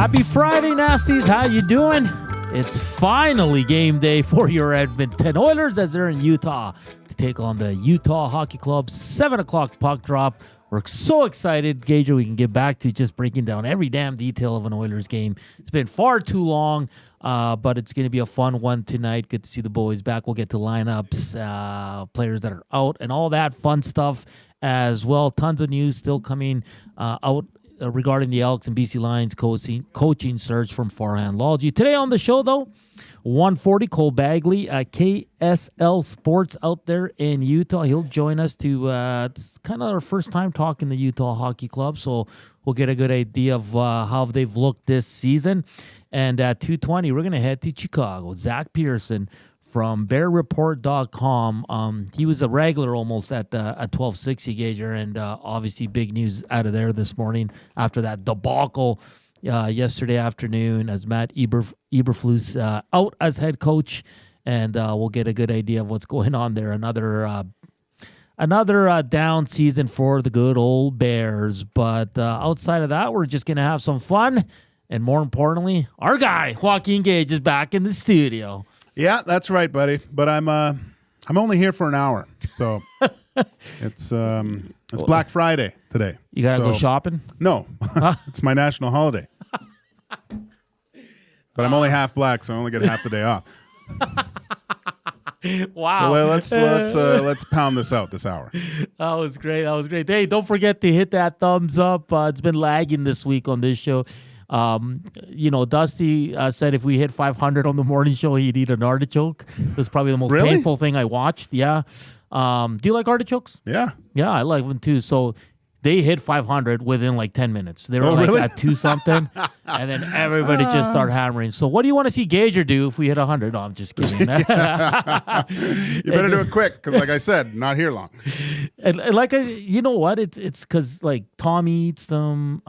Happy Friday, Nasties. How you doing? It's finally game day for your Edmonton Oilers as they're in Utah to take on the Utah Hockey Club. 7 o'clock puck drop. We're so excited, Gager, we can get back to just breaking down every damn detail of an Oilers game. It's been far too long, but it's going to be a fun one tonight. Good to see the boys back. We'll get to lineups, players that are out, and all that fun stuff as well. Tons of news still coming out regarding the Elks and BC Lions coaching search from Farhan Lalji. Today on the show, though, 140, Cole Bagley, KSL Sports out there in Utah. He'll join us to, it's kind of our first time talking the Utah Hockey Club, so we'll get a good idea of how they've looked this season. And at 2:20, we're going to head to Chicago. Zack Pearson from BearReport.com. He was a regular almost at 1260 Gager, and obviously big news out of there this morning after that debacle yesterday afternoon as Matt Eberflus out as head coach, and we'll get a good idea of what's going on there. Another down season for the good old Bears, but outside of that, we're just going to have some fun, and more importantly, our guy Joaquin Gage is back in the studio. Yeah, that's right, buddy. But I'm only here for an hour, so it's Black Friday today. You gotta go shopping? No, it's my national holiday. But I'm only half black, so I only get half the day off. Wow! So let's pound this out this hour. That was great. Hey, don't forget to hit that thumbs up. It's been lagging this week on this show. Dusty said if we hit 500 on the morning show, he'd eat an artichoke. It was probably the most painful thing I watched. Yeah. Do you like artichokes? Yeah. Yeah, I like them too. So they hit 500 within like 10 minutes. They were at 2-something, and then everybody just started hammering. So what do you want to see Gager do if we hit 100? No, I'm just kidding. You better do it quick because, like I said, not here long. And you know what? It's because like Tom eats them,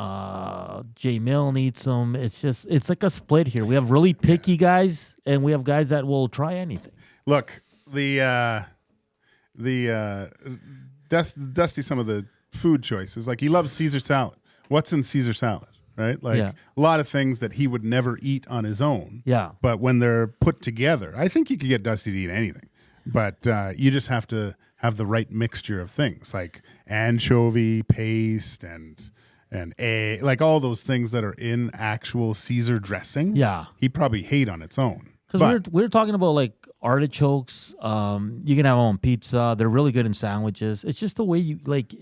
Jay Milne eats them. It's like a split here. We have really picky guys, and we have guys that will try anything. Look, Dusty, some of the food choices, like he loves Caesar salad. What's in Caesar salad, right? A lot of things that he would never eat on his own. Yeah. But when they're put together, I think you could get Dusty to eat anything. But you just have to have the right mixture of things, like anchovy paste and egg, like all those things that are in actual Caesar dressing. Yeah. He'd probably hate on its own. Because we're talking about like artichokes. You can have them on pizza. They're really good in sandwiches. It's just the way you like.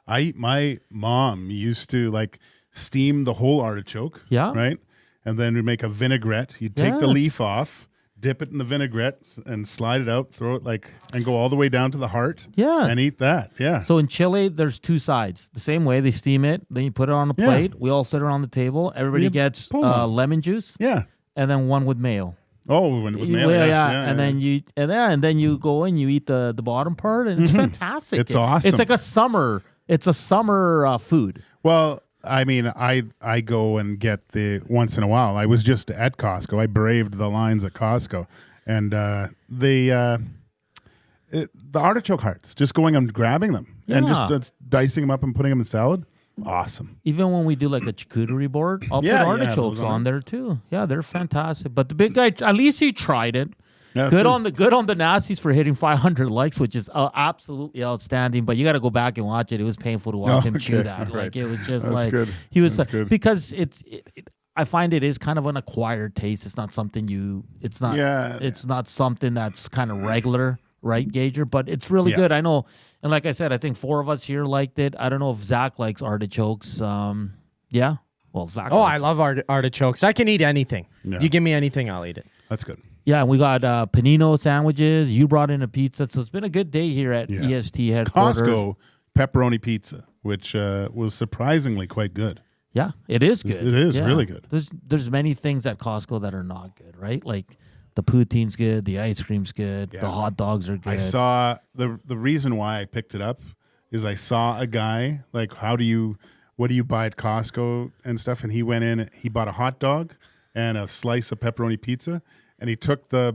My mom used to like steam the whole artichoke. Yeah. Right. And then we make a vinaigrette. You take the leaf off, dip it in the vinaigrette, and slide it out. Throw it and go all the way down to the heart. Yeah. And eat that. Yeah. So in Chile, there's two sides. The same way they steam it. Then you put it on a plate. Yeah. We all sit around the table. Everybody gets lemon juice. Yeah. And then one with mayo. Oh, with mayo, and then you go and you eat the bottom part, and it's fantastic. It's awesome. It's like a summer. It's a summer food. Well, I mean, I go and get the once in a while. I was just at Costco. I braved the lines at Costco, and the artichoke hearts. Just going and grabbing them and just dicing them up and putting them in salad. Awesome. Even when we do like a charcuterie board, I'll put artichokes on there too. Yeah, they're fantastic. But the big guy, at least he tried it. Yeah, good on the Nasties for hitting 500 likes, which is absolutely outstanding. But you got to go back and watch it. It was painful to watch him chew that. Like it was just good. He was because I find it is kind of an acquired taste. It's not something It's not something that's kind of regular. Right, Gager? But it's really good. I know. And like I said, I think 4 of us here liked it. I don't know if Zach likes artichokes. Yeah? Well, Zach I love artichokes. I can eat anything. Yeah. You give me anything, I'll eat it. That's good. Yeah, and we got panino sandwiches. You brought in a pizza. So it's been a good day here at EST headquarters. Costco pepperoni pizza, which was surprisingly quite good. Yeah, it is good. It is really good. There's many things at Costco that are not good, right? Like the poutine's good, the ice cream's good, the hot dogs are good. I saw the reason why I picked it up is I saw a guy like, what do you buy at Costco and stuff? And he went in, he bought a hot dog and a slice of pepperoni pizza, and he took the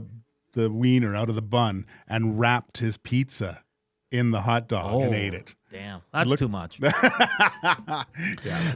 wiener out of the bun and wrapped his pizza in the hot dog and ate it. Damn, that's too much.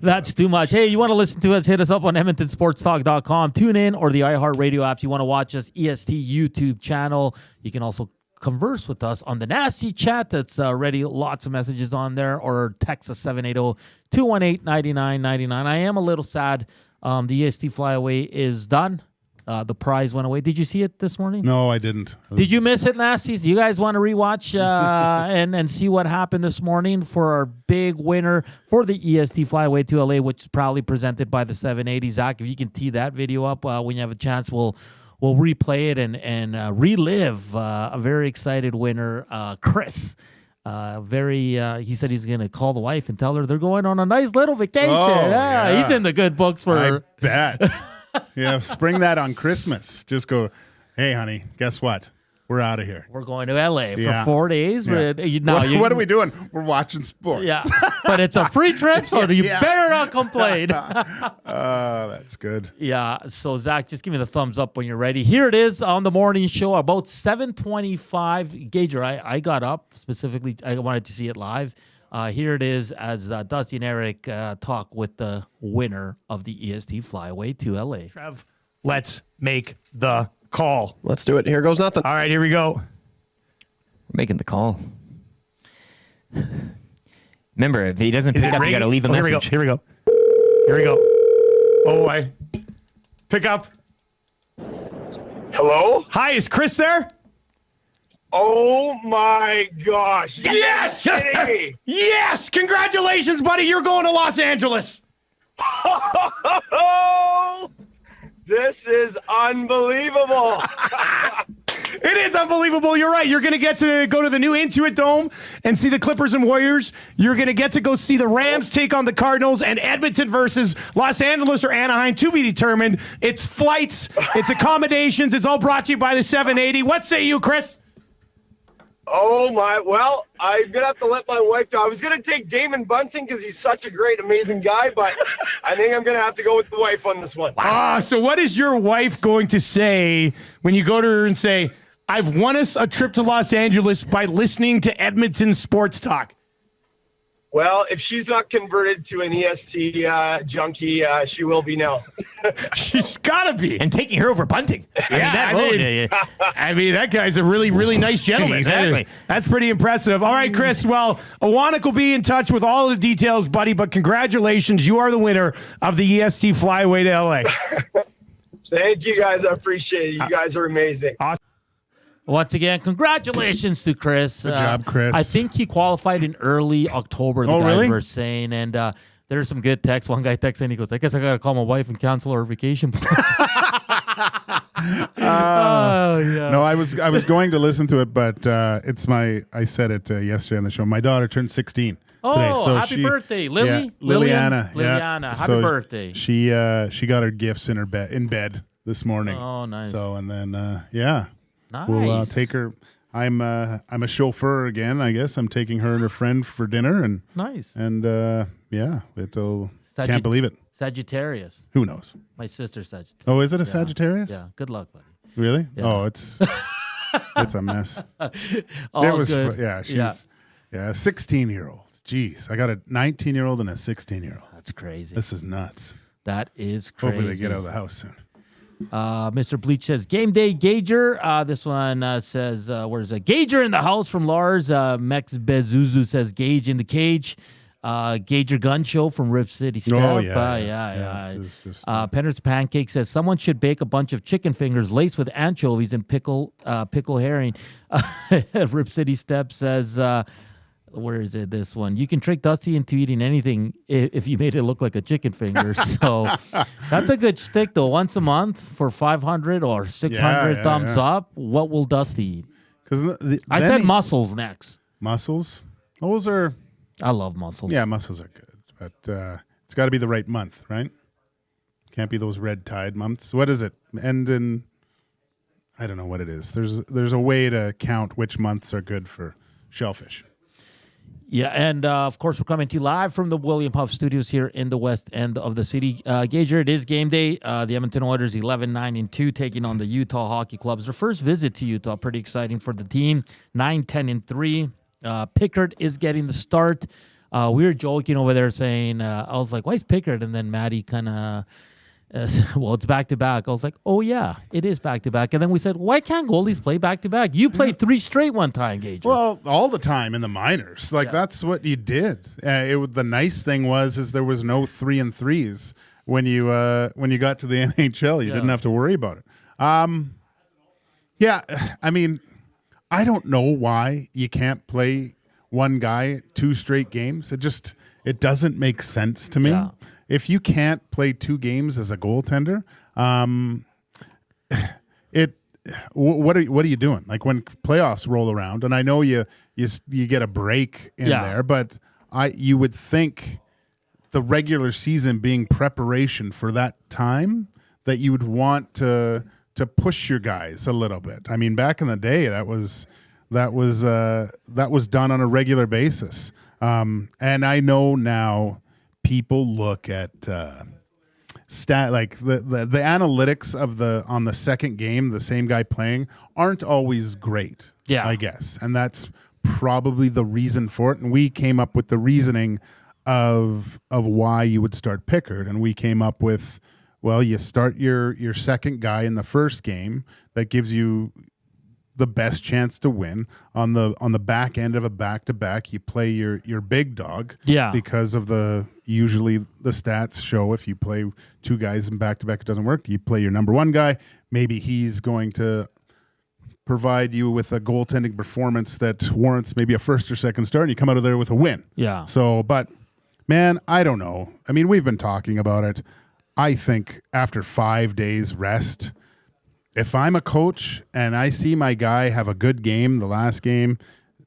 That's too much. Hey, you want to listen to us? Hit us up on EdmontonSportsTalk.com. Tune in or the iHeartRadio apps. You want to watch us, EST YouTube channel. You can also converse with us on the nasty chat that's already lots of messages on there, or text us 780-218-9999. I am a little sad. The EST flyaway is done. The prize went away. Did you see it this morning? No, I didn't. Did you miss it last season? You guys want to rewatch and see what happened this morning for our big winner for the EST Flyaway to LA, which is proudly presented by the 780. Zach, if you can tee that video up when you have a chance, we'll replay it and relive a very excited winner, Chris. He said he's going to call the wife and tell her they're going on a nice little vacation. Oh, yeah. He's in the good books for I bet. Yeah, spring that on Christmas. Just go, hey, honey, guess what? We're out of here. We're going to LA for 4 days. Yeah. What are we doing? We're watching sports. Yeah, but it's a free trip, so you better not complain. That's good. Yeah, so Zach, just give me the thumbs up when you're ready. Here it is on the morning show, about 7:25. Gager, I got up specifically. I wanted to see it live. Here it is as Dusty and Eric talk with the winner of the EST Flyaway to LA. Trev, let's make the call. Let's do it. Here goes nothing. All right, here we go. We're making the call. Remember, if he doesn't Is pick it up, ringing? you got to leave a message. Here we go. Here we go. Oh, I pick up. Hello? Hi, is Chris there? Oh my gosh. Yes! You're kidding me. Yes! Congratulations, buddy. You're going to Los Angeles. Oh, this is unbelievable. It is unbelievable. You're right. You're going to get to go to the new Intuit Dome and see the Clippers and Warriors. You're going to get to go see the Rams take on the Cardinals, and Edmonton versus Los Angeles or Anaheim to be determined. It's flights. It's accommodations. It's all brought to you by the 780. What say you, Chris? Oh my, well, I'm going to have to let my wife know. I was going to take Damon Bunting because he's such a great, amazing guy, but I think I'm going to have to go with the wife on this one. So what is your wife going to say when you go to her and say, I've won us a trip to Los Angeles by listening to Edmonton Sports Talk? Well, if she's not converted to an EST junkie, she will be now. She's got to be. And taking her over Bunting. I mean, that guy's a really, really nice gentleman. Exactly. That's pretty impressive. All right, Chris. Well, Awanik will be in touch with all the details, buddy, but congratulations. You are the winner of the EST Flyaway to LA. Thank you, guys. I appreciate it. You guys are amazing. Awesome. Once again, congratulations to Chris. Good job, Chris. I think he qualified in early October, the guys really? were saying. And there's some good texts. One guy texted and he goes, I guess I got to call my wife and cancel her vacation plans. No, I was going to listen to it, but it's I said it yesterday on the show. My daughter turned 16 today. So happy birthday, Lily. Yeah, Liliana. Liliana, happy So birthday. She got her gifts in bed this morning. Oh, nice. So and then Nice. we'll take her. I'm a chauffeur again. I guess I'm taking her and her friend for dinner and Nice. and can't believe it. Sagittarius. Who knows? My sister's Sagittarius. Oh, is it a Sagittarius? Yeah. Good luck, buddy. Really? Yeah. Oh, it's a mess. All It was good. she's a 16-year-old. Jeez, I got a 19-year-old and a 16-year-old. That's crazy. This is nuts. That is crazy. Hopefully they get out of the house soon. Mr. Bleach says, game day, Gager. This one says, where's a Gager in the house from Lars. Mex Bezuzu says, Gage in the cage. Gager Gun Show from Rip City Step. Oh, yeah. It's just- Penner's Pancake says, someone should bake a bunch of chicken fingers laced with anchovies and pickle herring. Rip City Step says, where is it? This one. You can trick Dusty into eating anything if you made it look like a chicken finger. So that's a good stick, though. Once a month for 500 or 600 thumbs up. What will Dusty eat? Because I said mussels next. mussels. Those are I love mussels. yeah, mussels are good, but it's got to be the right month, right? Can't be those red tide months. What is it? End in I don't know what it is. There's a way to count which months are good for shellfish. Yeah, and of course, we're coming to you live from the William Huff Studios here in the west end of the city. Gager, it is game day. The Edmonton Oilers 11-9-2 taking on the Utah Hockey Clubs. Their first visit to Utah, pretty exciting for the team. 9-10-3. Pickard is getting the start. We were joking over there saying, I was like, why is Pickard? And then Maddie kind of, well, it's back-to-back. I was like, oh, yeah, it is back-to-back. And then we said, why can't goalies play back-to-back? You played 3 straight one time, Gage. Well, all the time in the minors. That's what you did. The nice thing is there was no 3-and-3s when you got to the NHL. You didn't have to worry about it. Yeah, I mean, I don't know why you can't play one guy 2 straight games. It doesn't make sense to me. Yeah. If you can't play 2 games as a goaltender, what are you doing? Like when playoffs roll around, and I know you get a break in there, but you would think the regular season being preparation for that time that you would want to push your guys a little bit. I mean, back in the day, that was done on a regular basis. And I know now people look at stat like the analytics of on the second game, the same guy playing aren't always great. Yeah, I guess, and that's probably the reason for it. And we came up with the reasoning of why you would start Pickard, and we came up with, well, you start your second guy in the first game. That gives you the best chance to win. On the back end of a back-to-back, you play your big dog. Yeah. Because of usually the stats show if you play 2 guys in back-to-back, it doesn't work. You play your number 1 guy. Maybe he's going to provide you with a goaltending performance that warrants maybe a first or second start, and you come out of there with a win. Yeah. So, but, man, I don't know. I mean, we've been talking about it. I think after 5 days rest, if I'm a coach and I see my guy have a good game, the last game,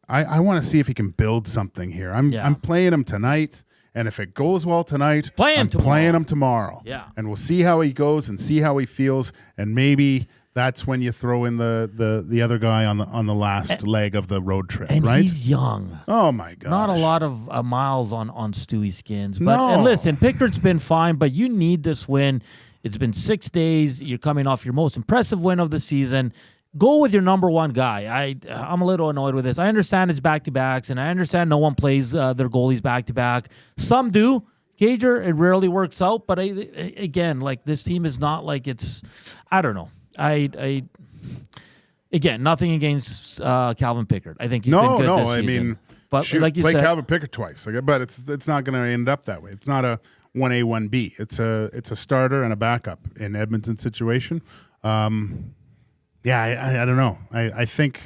I want to see if he can build something here. I'm playing him tonight, and if it goes well tonight, I'm playing him tomorrow. Yeah. And we'll see how he goes and see how he feels, and maybe that's when you throw in the other guy on the last leg of the road trip, and right? He's young. Oh my God! Not a lot of miles on Stewie Skins, but and listen, Pickard's been fine, but you need this win. It's been 6 days. You're coming off your most impressive win of the season. Go with your number 1 guy. I'm a little annoyed with this. I understand it's back-to-backs, and I understand no one plays their goalies back-to-back. Some do. Gager, it rarely works out, but again, like this team is not like it's. I don't know. Again, nothing against Calvin Pickard. I think he's been good this season. I mean, but like you said, play Calvin Pickard twice, but it's not going to end up that way. It's not a 1A, 1B. It's a starter and a backup in Edmonton's situation. I don't know. I think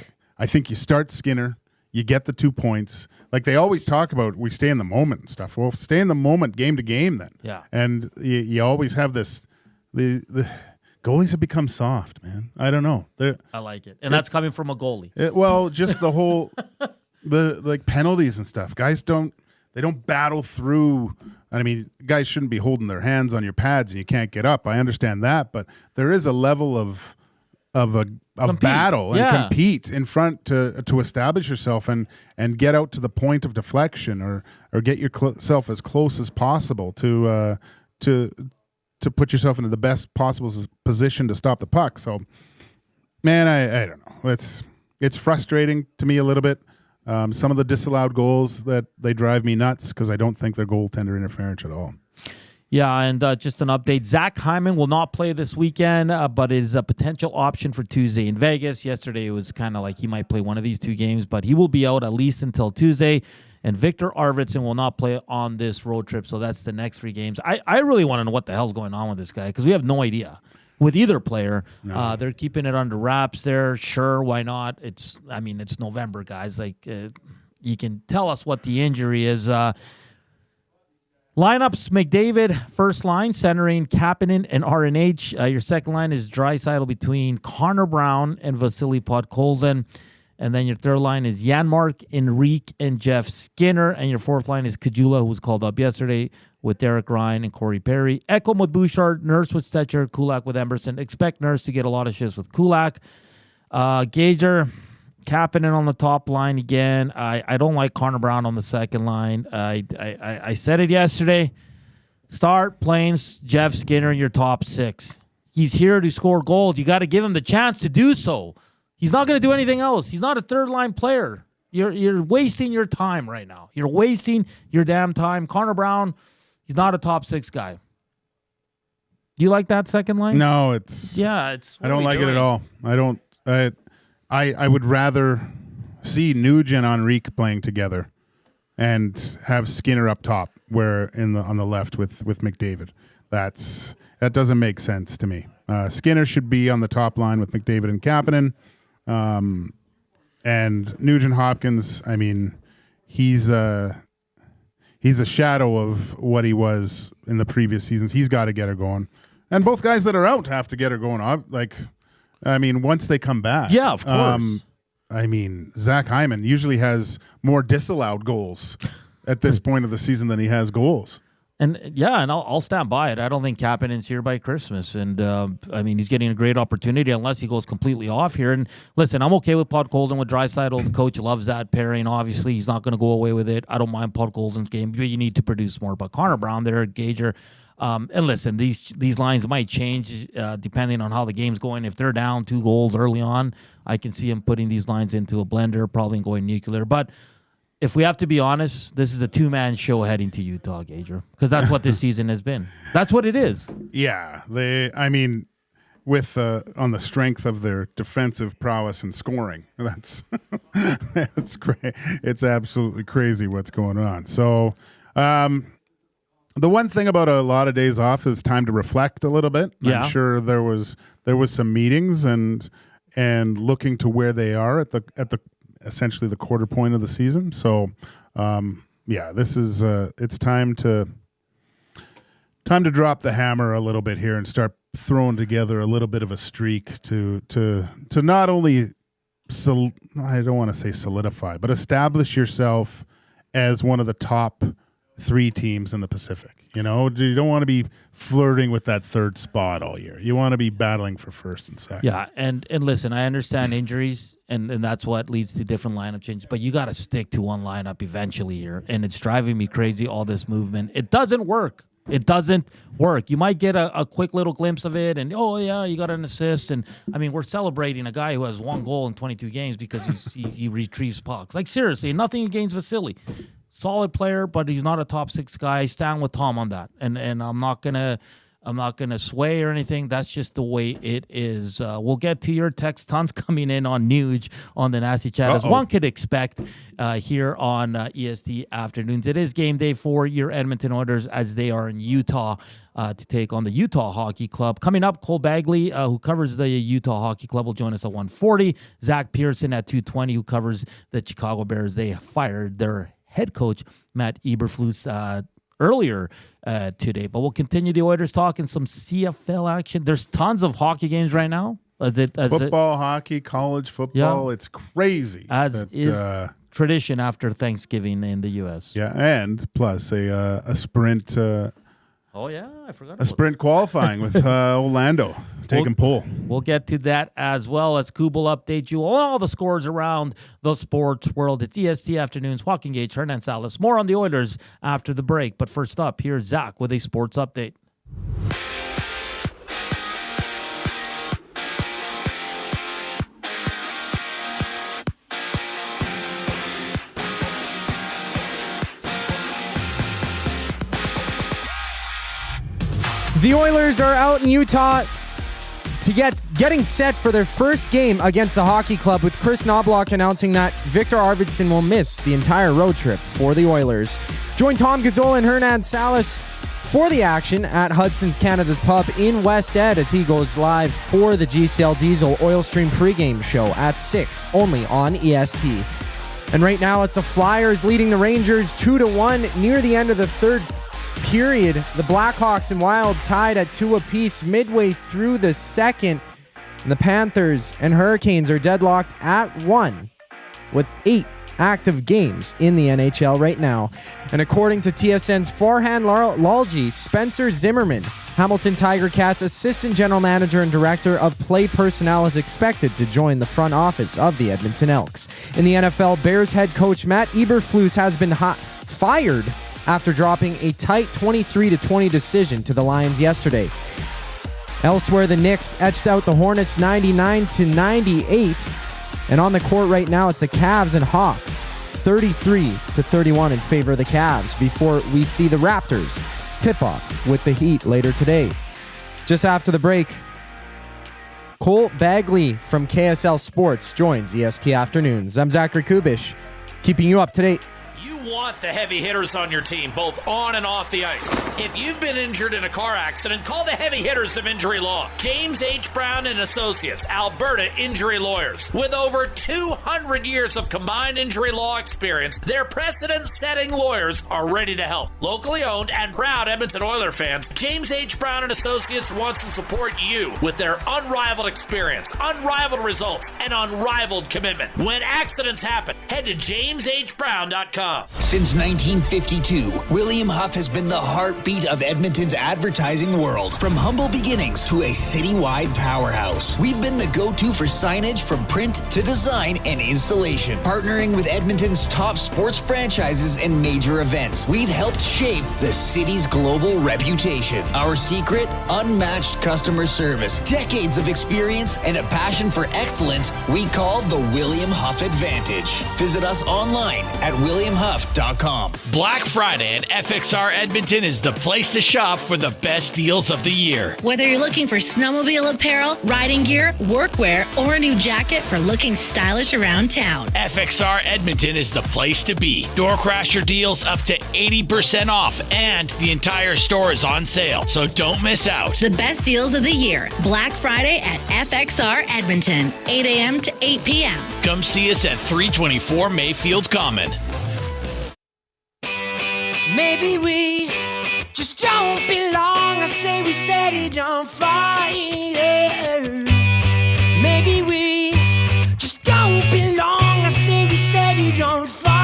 you start Skinner, you get the 2 points. Like they always talk about, we stay in the moment and stuff. Well, stay in the moment, game to game, then. Yeah. And you always have this. The goalies have become soft, man. I don't know. I like it, and that's coming from a goalie. Just the whole the penalties and stuff. Guys don't battle through. I mean, guys shouldn't be holding their hands on your pads and you can't get up. I understand that, but there is a level of battle and compete in front to establish yourself and get out to the point of deflection or get yourself as close as possible to put yourself into the best possible position to stop the puck. So, man, I don't know. It's frustrating to me a little bit. Some of the disallowed goals that they drive me nuts because I don't think they're goaltender interference at all. Yeah, and just an update. Zach Hyman will not play this weekend, but it is a potential option for Tuesday in Vegas. Yesterday it was kind of like he might play one of these 2 games, but he will be out at least until Tuesday. And Victor Arvidsson will not play on this road trip, so that's the next 3 games. I really want to know what the hell's going on with this guy because we have no idea with either player. No. They're keeping it under wraps there. Sure, why not? It's November, guys. Like you can tell us what the injury is. Lineups: McDavid, first line, centering Kapanen and RNH. Your second line is Draisaitl between Connor Brown and Vasily Podkolzin. And then your third line is Janmark, Enrique, and Jeff Skinner. And your fourth line is Kajula, who was called up yesterday, with Derek Ryan and Corey Perry. Ekholm with Bouchard, Nurse with Stetcher, Kulak with Emerson. Expect Nurse to get a lot of shifts with Kulak. Gager, Kapanen on the top line again. I don't like Connor Brown on the second line. I said it yesterday. Start playing Jeff Skinner in your top 6. He's here to score goals. You got to give him the chance to do so. He's not going to do anything else. He's not a third-line player. You're wasting your time right now. You're wasting your damn time. Connor Brown, he's not a top 6 guy. Do you like that second line? No, it's. I don't like it at all. I don't. I would rather see Nuge and Henrique playing together, and have Skinner up top, where on the left with McDavid. That doesn't make sense to me. Skinner should be on the top line with McDavid and Kapanen. And Nugent Hopkins, I mean, he's a shadow of what he was in the previous seasons. He's got to get her going. And both guys that are out have to get her going. Once they come back. Yeah, of course. Zach Hyman usually has more disallowed goals at this point of the season than he has goals. And I'll stand by it. I don't think Kapanen's here by Christmas. And, he's getting a great opportunity unless he goes completely off here. And, listen, I'm okay with Podkolzin with Draisaitl. The coach loves that pairing. Obviously, he's not going to go away with it. I don't mind Podkolzin's game, but you need to produce more. But Connor Brown there, Gager. And, listen, these lines might change depending on how the game's going. If they're down 2 goals early on, I can see him putting these lines into a blender, probably going nuclear. But if we have to be honest, this is a 2-man show heading to Utah, Gager, because that's what this season has been. That's what it is. Yeah, with on the strength of their defensive prowess and scoring, that's great. It's absolutely crazy what's going on. So, the one thing about a lot of days off is time to reflect a little bit. Yeah. I'm sure there was some meetings and looking to where they are at the essentially the quarter point of the season. So, this is it's time to drop the hammer a little bit here and start throwing together a little bit of a streak to not only I don't want to say solidify, but establish yourself as one of the top 3 teams in the Pacific. You don't want to be flirting with that 3rd spot all year. You want to be battling for 1st and 2nd. Yeah, and listen, I understand injuries, and that's what leads to different lineup changes, but you got to stick to one lineup eventually here, and it's driving me crazy, all this movement. It doesn't work. It doesn't work. You might get a quick little glimpse of it, and, you got an assist, and, we're celebrating a guy who has 1 goal in 22 games because he retrieves pucks. Like, seriously, nothing against Vasily. Solid player, but he's not a top 6 guy. Stand with Tom on that, and I'm not gonna sway or anything. That's just the way it is. We'll get to your text. Tons coming in on Nuge on the Nasty Chat, as one could expect here on EST Afternoons. It is game day for your Edmonton Oilers as they are in Utah to take on the Utah Hockey Club. Coming up, Cole Bagley, who covers the Utah Hockey Club, will join us at 1:40. Zack Pearson at 2:20, who covers the Chicago Bears. They fired their head coach, Matt Eberflus, earlier today. But we'll continue the Oilers talk and some CFL action. There's tons of hockey games right now. Football, hockey, college football. It's crazy. As is tradition after Thanksgiving in the U.S. Yeah, and plus a sprint. I forgot. A sprint qualifying with Orlando taking pole. We'll get to that as well as Kubusch will update you on all the scores around the sports world. It's EST Afternoons. Joaquin Gage, Hernan Salas. More on the Oilers after the break. But first up, here's Zach with a sports update. The Oilers are out in Utah to getting set for their first game against the hockey club, with Chris Knobloch announcing that Victor Arvidsson will miss the entire road trip for the Oilers. Join Tom Gazzola and Hernan Salas for the action at Hudson's Canada's Pub in West Ed as he goes live for the GCL Diesel Oil Stream pregame show at 6, only on EST. And right now it's the Flyers leading the Rangers 2-1 near the end of the 3rd period. The Blackhawks and Wild tied at 2 apiece midway through the 2nd. And the Panthers and Hurricanes are deadlocked at 1 with 8 active games in the NHL right now. And according to TSN's Farhan Lalji, Spencer Zimmerman, Hamilton Tiger Cats assistant general manager and director of play personnel, is expected to join the front office of the Edmonton Elks. In the NFL, Bears head coach Matt Eberflus has been fired after dropping a tight 23-20 decision to the Lions yesterday. Elsewhere, the Knicks etched out the Hornets 99-98. And on the court right now, it's the Cavs and Hawks, 33-31 in favor of the Cavs, before we see the Raptors tip-off with the Heat later today. Just after the break, Cole Bagley from KSL Sports joins EST Afternoons. I'm Zachary Kubusch, keeping you up to date. You want the heavy hitters on your team, both on and off the ice. If you've been injured in a car accident, call the heavy hitters of Injury Law. James H. Brown and Associates, Alberta Injury Lawyers. With over 200 years of combined injury law experience, their precedent-setting lawyers are ready to help. Locally owned and proud Edmonton Oiler fans, James H. Brown and Associates wants to support you with their unrivaled experience, unrivaled results, and unrivaled commitment. When accidents happen, head to jameshbrown.com. Since 1952, William Huff has been the heartbeat of Edmonton's advertising world. From humble beginnings to a citywide powerhouse, we've been the go-to for signage from print to design and installation. Partnering with Edmonton's top sports franchises and major events, we've helped shape the city's global reputation. Our secret? Unmatched customer service, decades of experience, and a passion for excellence we call the William Huff Advantage. Visit us online at williamhuff.com. Black Friday at FXR Edmonton is the place to shop for the best deals of the year. Whether you're looking for snowmobile apparel, riding gear, workwear, or a new jacket for looking stylish around town, FXR Edmonton is the place to be. Door crasher deals up to 80% off, and the entire store is on sale, so don't miss out. the best deals of the year. Black Friday at FXR Edmonton, 8 a.m. to 8 p.m. Come see us at 324 Mayfield Common. Maybe we just don't belong. I say we set it on fire. Maybe we just don't belong. I say we set it on fire.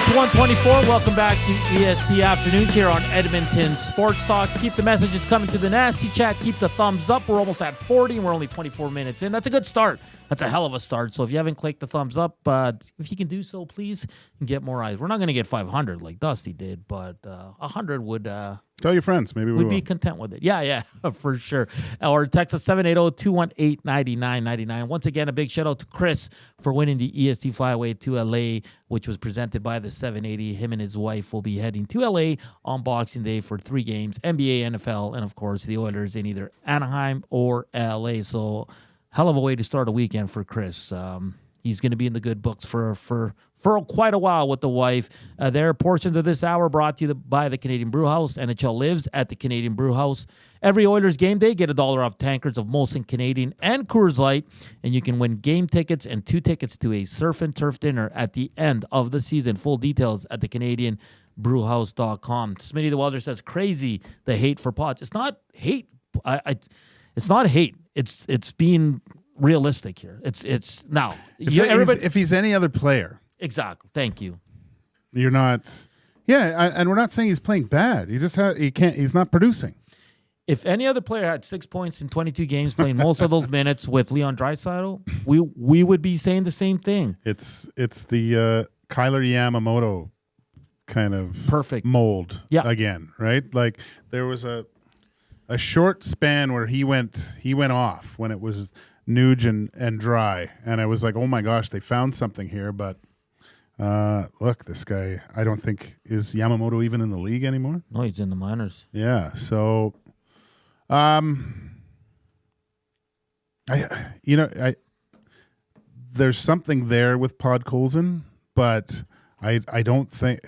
It's 124. Welcome back to EST Afternoons here on Edmonton Sports Talk. Keep the messages coming to the nasty chat. Keep the thumbs up. We're almost at 40 and we're only 24 minutes in. That's a good start. That's a hell of a start. So if you haven't clicked the thumbs up, if you can do so, please, and get more eyes. We're not going to get 500 like Dusty did, but 100 would... Tell your friends. Maybe we would will be content with it. Yeah, for sure. Or text us 780-218-9999. Once again, a big shout out to Chris for winning the EST Flyaway to LA, which was presented by the 780. Him and his wife will be heading to LA on Boxing Day for 3 games, NBA, NFL, and of course the Oilers in either Anaheim or LA. So hell of a way to start a weekend for Chris. He's going to be in the good books for quite a while with the wife. There are portions of this hour brought to you by the Canadian Brew House. NHL lives at the Canadian Brew House. Every Oilers game day, get $1 off tankers of Molson Canadian and Coors Light, and you can win game tickets and 2 tickets to a surf and turf dinner at the end of the season. Full details at thecanadianbrewhouse.com. Smitty the Welder says, crazy the hate for pots. It's not hate. It's not hate. It's being realistic here. It's now. If he's any other player, exactly. Thank you. You're not. Yeah, and we're not saying he's playing bad. He can't. He's not producing. If any other player had 6 points in 22 games, playing most of those minutes with Leon Draisaitl, we would be saying the same thing. It's the Kyler Yamamoto kind of perfect mold. Yeah. Again, right? Like there was a short span where he went off when it was Nuge and Dry, and I was like, oh my gosh, they found something here. But look, this guy, I don't think, is Yamamoto even in the league anymore? No, he's in the minors. Yeah, so there's something there with Podkolzin, but I don't think.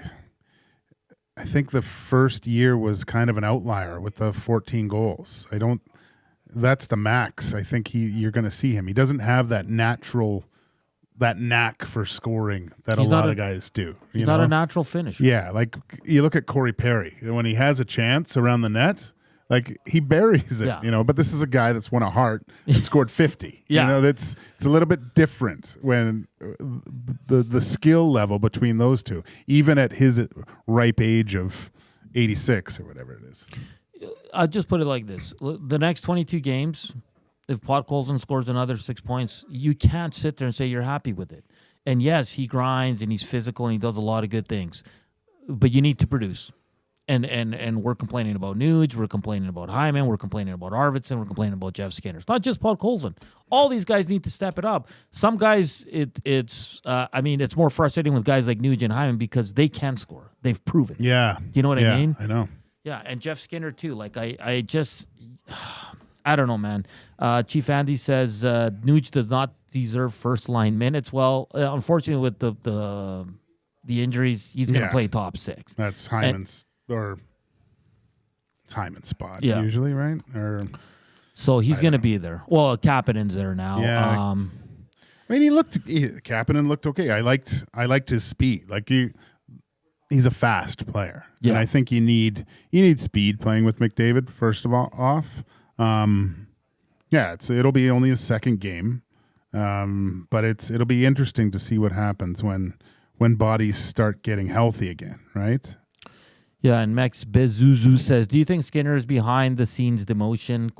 I think the first year was kind of an outlier with the 14 goals. That's the max. I think you're going to see him. He doesn't have that knack for scoring that a lot of guys do. He's not a natural finisher. Yeah, like you look at Corey Perry. When he has a chance around the net, like he buries it, But this is a guy that's won a Hart and scored 50. Yeah. It's a little bit different when the skill level between those two, even at his ripe age of 86 or whatever it is. I'll just put it like this. The next 22 games, if Podkolzin scores another 6 points, you can't sit there and say you're happy with it. And yes, he grinds and he's physical and he does a lot of good things. But you need to produce. And we're complaining about Nuge, we're complaining about Hyman, we're complaining about Arvidsson, we're complaining about Jeff Skinner. It's not just Paul Colson. All these guys need to step it up. Some guys, it's more frustrating with guys like Nuge and Hyman because they can score. They've proven. Yeah. You know what I mean? I know. Yeah, and Jeff Skinner too. Like I just, I don't know, man. Chief Andy says Nuge does not deserve first line minutes. Well, unfortunately, with the injuries, he's going to play top 6. That's Hyman's Hyman's spot usually, right? Or so he's going to be there. Well, Kapanen's there now. Yeah. I mean, Kapanen looked okay. I liked his speed. Like he's a fast player. Yeah. And I think you need speed playing with McDavid first of all off. It'll be only his second game. But it'll be interesting to see what happens when bodies start getting healthy again, right? Yeah, and Max Bezuzu says, do you think Skinner is behind the scenes demotion? ?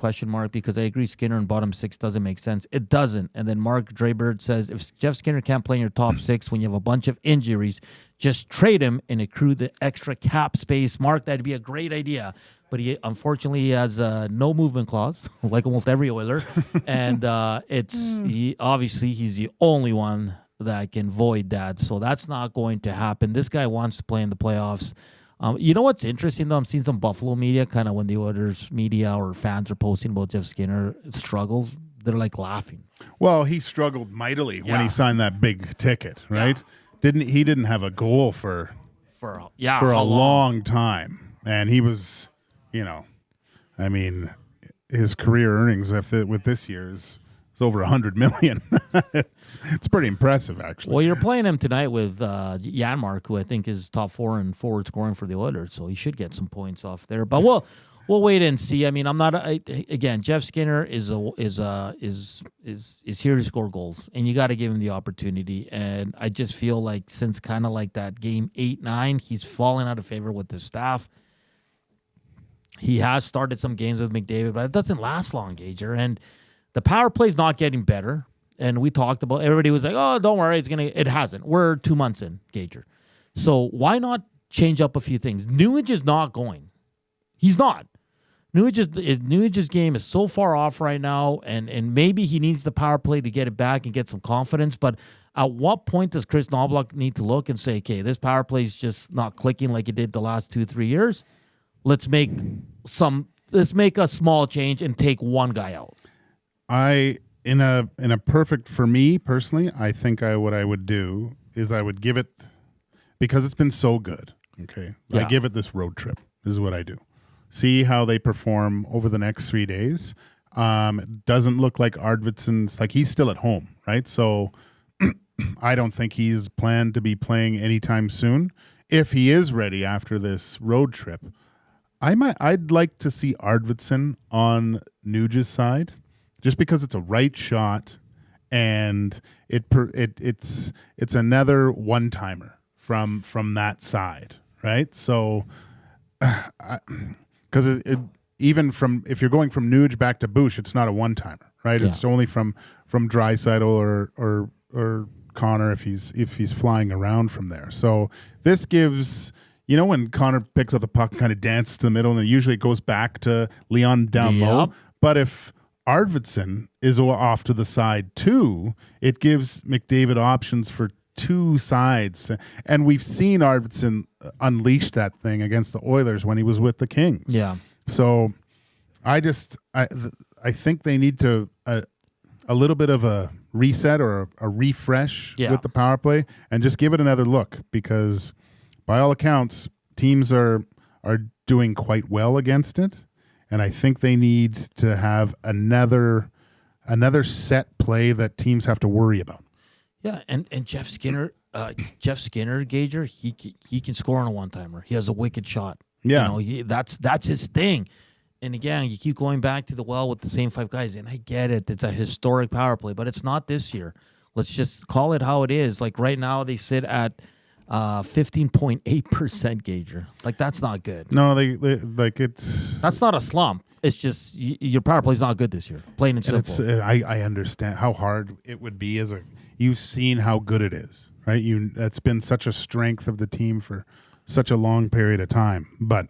Because I agree Skinner in bottom 6 doesn't make sense. It doesn't. And then Mark Draybird says, if Jeff Skinner can't play in your top 6 when you have a bunch of injuries, just trade him and accrue the extra cap space. Mark, that'd be a great idea. But he unfortunately has no movement clause, like almost every Oiler. And he's the only one that can void that. So that's not going to happen. This guy wants to play in the playoffs. You know what's interesting, though? I'm seeing some Buffalo media, kind of when the Oilers media or fans are posting about Jeff Skinner struggles, they're like laughing. Well, he struggled mightily when he signed that big ticket, right? Yeah. He didn't have a goal for a long time. And he was, his career earnings with this year is over $100 million. It's pretty impressive, actually. Well, you're playing him tonight with Janmark, who I think is top 4 in forward scoring for the Oilers, so he should get some points off there. But we'll wait and see. I mean, I'm not. Again, Jeff Skinner is here to score goals, and you got to give him the opportunity. And I just feel like since kind of like that game 8-9, he's fallen out of favor with the staff. He has started some games with McDavid, but it doesn't last long, Gager. And the power play is not getting better. And we talked about, everybody was like, oh, don't worry, it hasn't. We're 2 months in, Gager. So why not change up a few things? Nuge is not going. He's not. Nuge's game is so far off right now, and maybe he needs the power play to get it back and get some confidence. But at what point does Chris Knoblauch need to look and say, okay, this power play is just not clicking like it did the last 2-3 years? Let's make a small change and take one guy out. In a perfect, for me personally, I think what I would do is I would give it, because it's been so good. Okay, I give it this road trip. This is what I do. See how they perform over the next 3 days. It doesn't look like Arvidsson's, like he's still at home, right? So I don't think he's planned to be playing anytime soon. If he is ready after this road trip, I'd like to see Arvidsson on Nuge's side, just because it's a right shot, and it's another one-timer from that side, right? So, because even if you're going from Nuge back to Kubusch, it's not a one-timer, right? Yeah. It's only from Draisaitl or Connor if he's flying around from there. So this gives. You know, when Connor picks up the puck and kind of dances to the middle, and usually it goes back to Leon down low. But if Arvidsson is off to the side too, it gives McDavid options for 2 sides. And we've seen Arvidsson unleash that thing against the Oilers when he was with the Kings. Yeah. So I think they need to a little bit of a reset or a refresh with the power play and just give it another look, because by all accounts, teams are doing quite well against it, and I think they need to have another set play that teams have to worry about. Yeah, and Jeff Skinner, Gager, he can score on a one-timer. He has a wicked shot. Yeah, that's his thing. And again, you keep going back to the well with the same 5 guys, and I get it. It's a historic power play, but it's not this year. Let's just call it how it is. Like right now, they sit at 15.8% Gager. Like that's not good. No, they like it's. That's not a slump. It's just your power play is not good this year. Plain and simple. I understand how hard it would be you've seen how good it is, right? That's been such a strength of the team for such a long period of time. But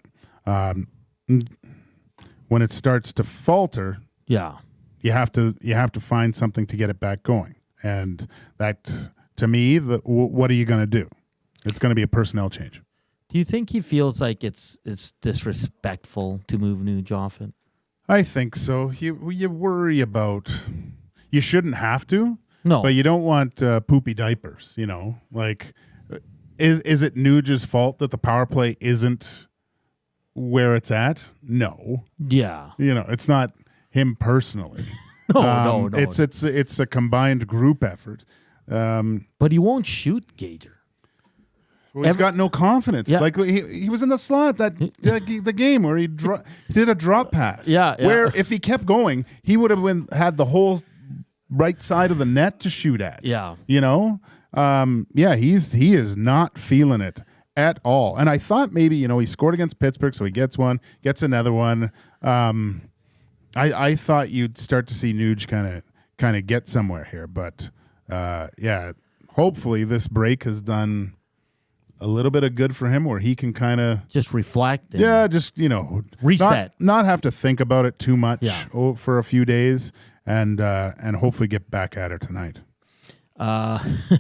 when it starts to falter, Yeah. you have to find something to get it back going. And that, to me, what are you going to do? It's going to be a personnel change. Do you think he feels like it's disrespectful to move Nuge off it? I think so. You worry about, you shouldn't have to. No. But you don't want poopy diapers, you know? Like, is it Nuge's fault that the power play isn't where it's at? No. Yeah. You know, it's not him personally. No. It's a combined group effort. But he won't shoot Gager. Well, he's got no confidence. Yeah. Like he was in the slot the game where he did a drop pass. Yeah. Where if he kept going, he would have had the whole right side of the net to shoot at. Yeah. You know? He is not feeling it at all. And I thought maybe, you know, he scored against Pittsburgh, so he gets one, gets another one. I thought you'd start to see Nuge kind of get somewhere here, but hopefully this break has done a little bit of good for him where he can kind of just reflect. And just, you know, reset. Not have to think about it too much for a few days and hopefully get back at it tonight.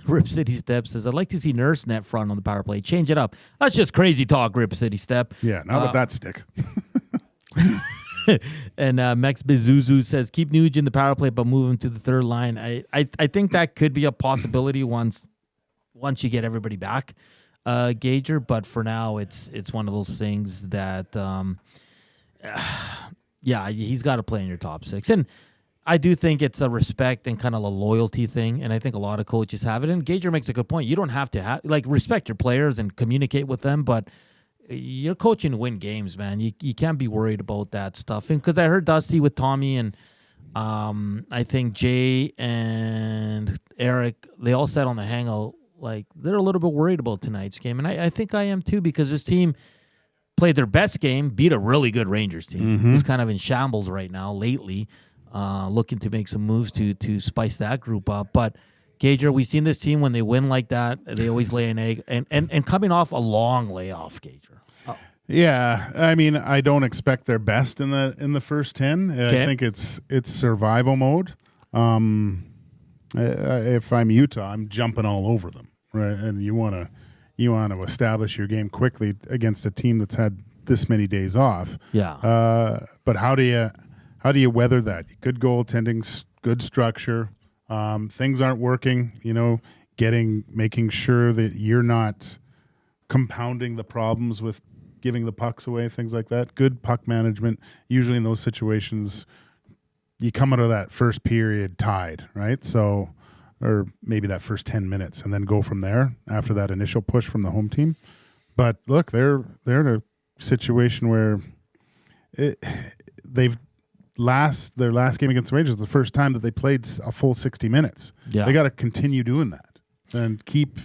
Rip City Step says, I'd like to see Nurse net front on the power play. Change it up. That's just crazy talk, Rip City Step. Yeah, not with that stick. And Max Bezuzu says, keep Nuge in the power play, but move him to the third line. I think that could be a possibility once you get everybody back, Gager. But for now, it's one of those things that, he's got to play in your top six. And I do think it's a respect and kind of a loyalty thing, and I think a lot of coaches have it. And Gager makes a good point. You don't have to respect your players and communicate with them, but you're coaching to win games, man. You can't be worried about that stuff. And because I heard Dusty with Tommy and I think Jay and Eric, they all said on the hangout like they're a little bit worried about tonight's game, and I think I am too, because this team played their best game, beat a really good Rangers team who's kind of in shambles right now lately. Looking to make some moves to spice that group up. But, Gager, we've seen this team when they win like that, they always lay an egg. And coming off a long layoff, Gager. Oh. Yeah, I mean, I don't expect their best in the first 10. Okay. I think it's survival mode. If I'm Utah, I'm jumping all over them, right? And you want to establish your game quickly against a team that's had this many days off. Yeah. But how do you weather that? Good goaltending, good structure. Things aren't working, you know, making sure that you're not compounding the problems with giving the pucks away, things like that. Good puck management. Usually in those situations, you come out of that first period tied, right? So, or maybe that first 10 minutes and then go from there after that initial push from the home team. But look, they're in a situation where their last game against the Rangers was the first time that they played a full 60 minutes. Yeah. They got to continue doing that and keep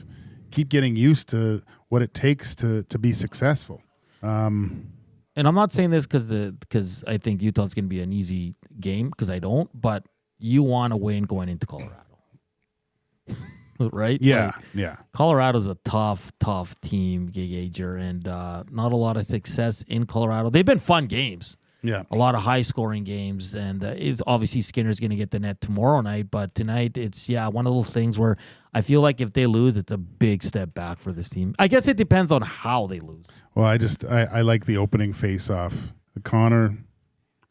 getting used to what it takes to be successful. And I'm not saying this because I think Utah's going to be an easy game, because I don't, but you want to win going into Colorado. Right? Yeah, yeah. Colorado's a tough team, Gager, and not a lot of success in Colorado. They've been fun games. Yeah. A lot of high-scoring games, and it's obviously Skinner's going to get the net tomorrow night, but tonight it's, one of those things where I feel like if they lose, it's a big step back for this team. I guess it depends on how they lose. Well, I like the opening face-off. Connor,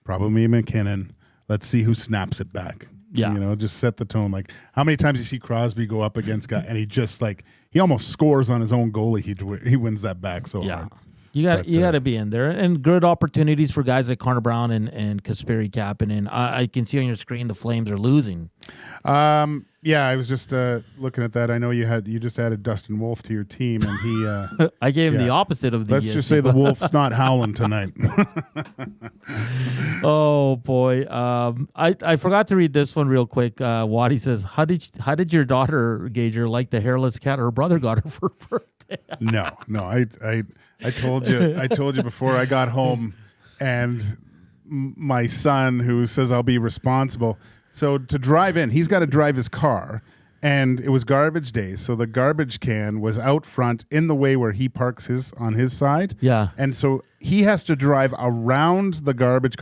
probably McKinnon. Let's see who snaps it back. Yeah. You know, just set the tone. Like, how many times you see Crosby go up against guy and he just he almost scores on his own goalie. He wins that back so hard. You got to be in there, and good opportunities for guys like Connor Brown and Kasperi Kapanen. I can see on your screen the Flames are losing. I was just looking at that. I know you just added Dustin Wolf to your team, and he. I gave him the opposite of the. Let's just say the Wolf's not howling tonight. Oh boy, I forgot to read this one real quick. Waddy says, "How did your daughter Gager like the hairless cat her brother got her for birthday?" No, I told you before I got home, and my son, who says I'll be responsible, so to drive in, he's got to drive his car, And it was garbage day, so the garbage can was out front in the way where he parks on his side. Yeah. And so he has to drive around the garbage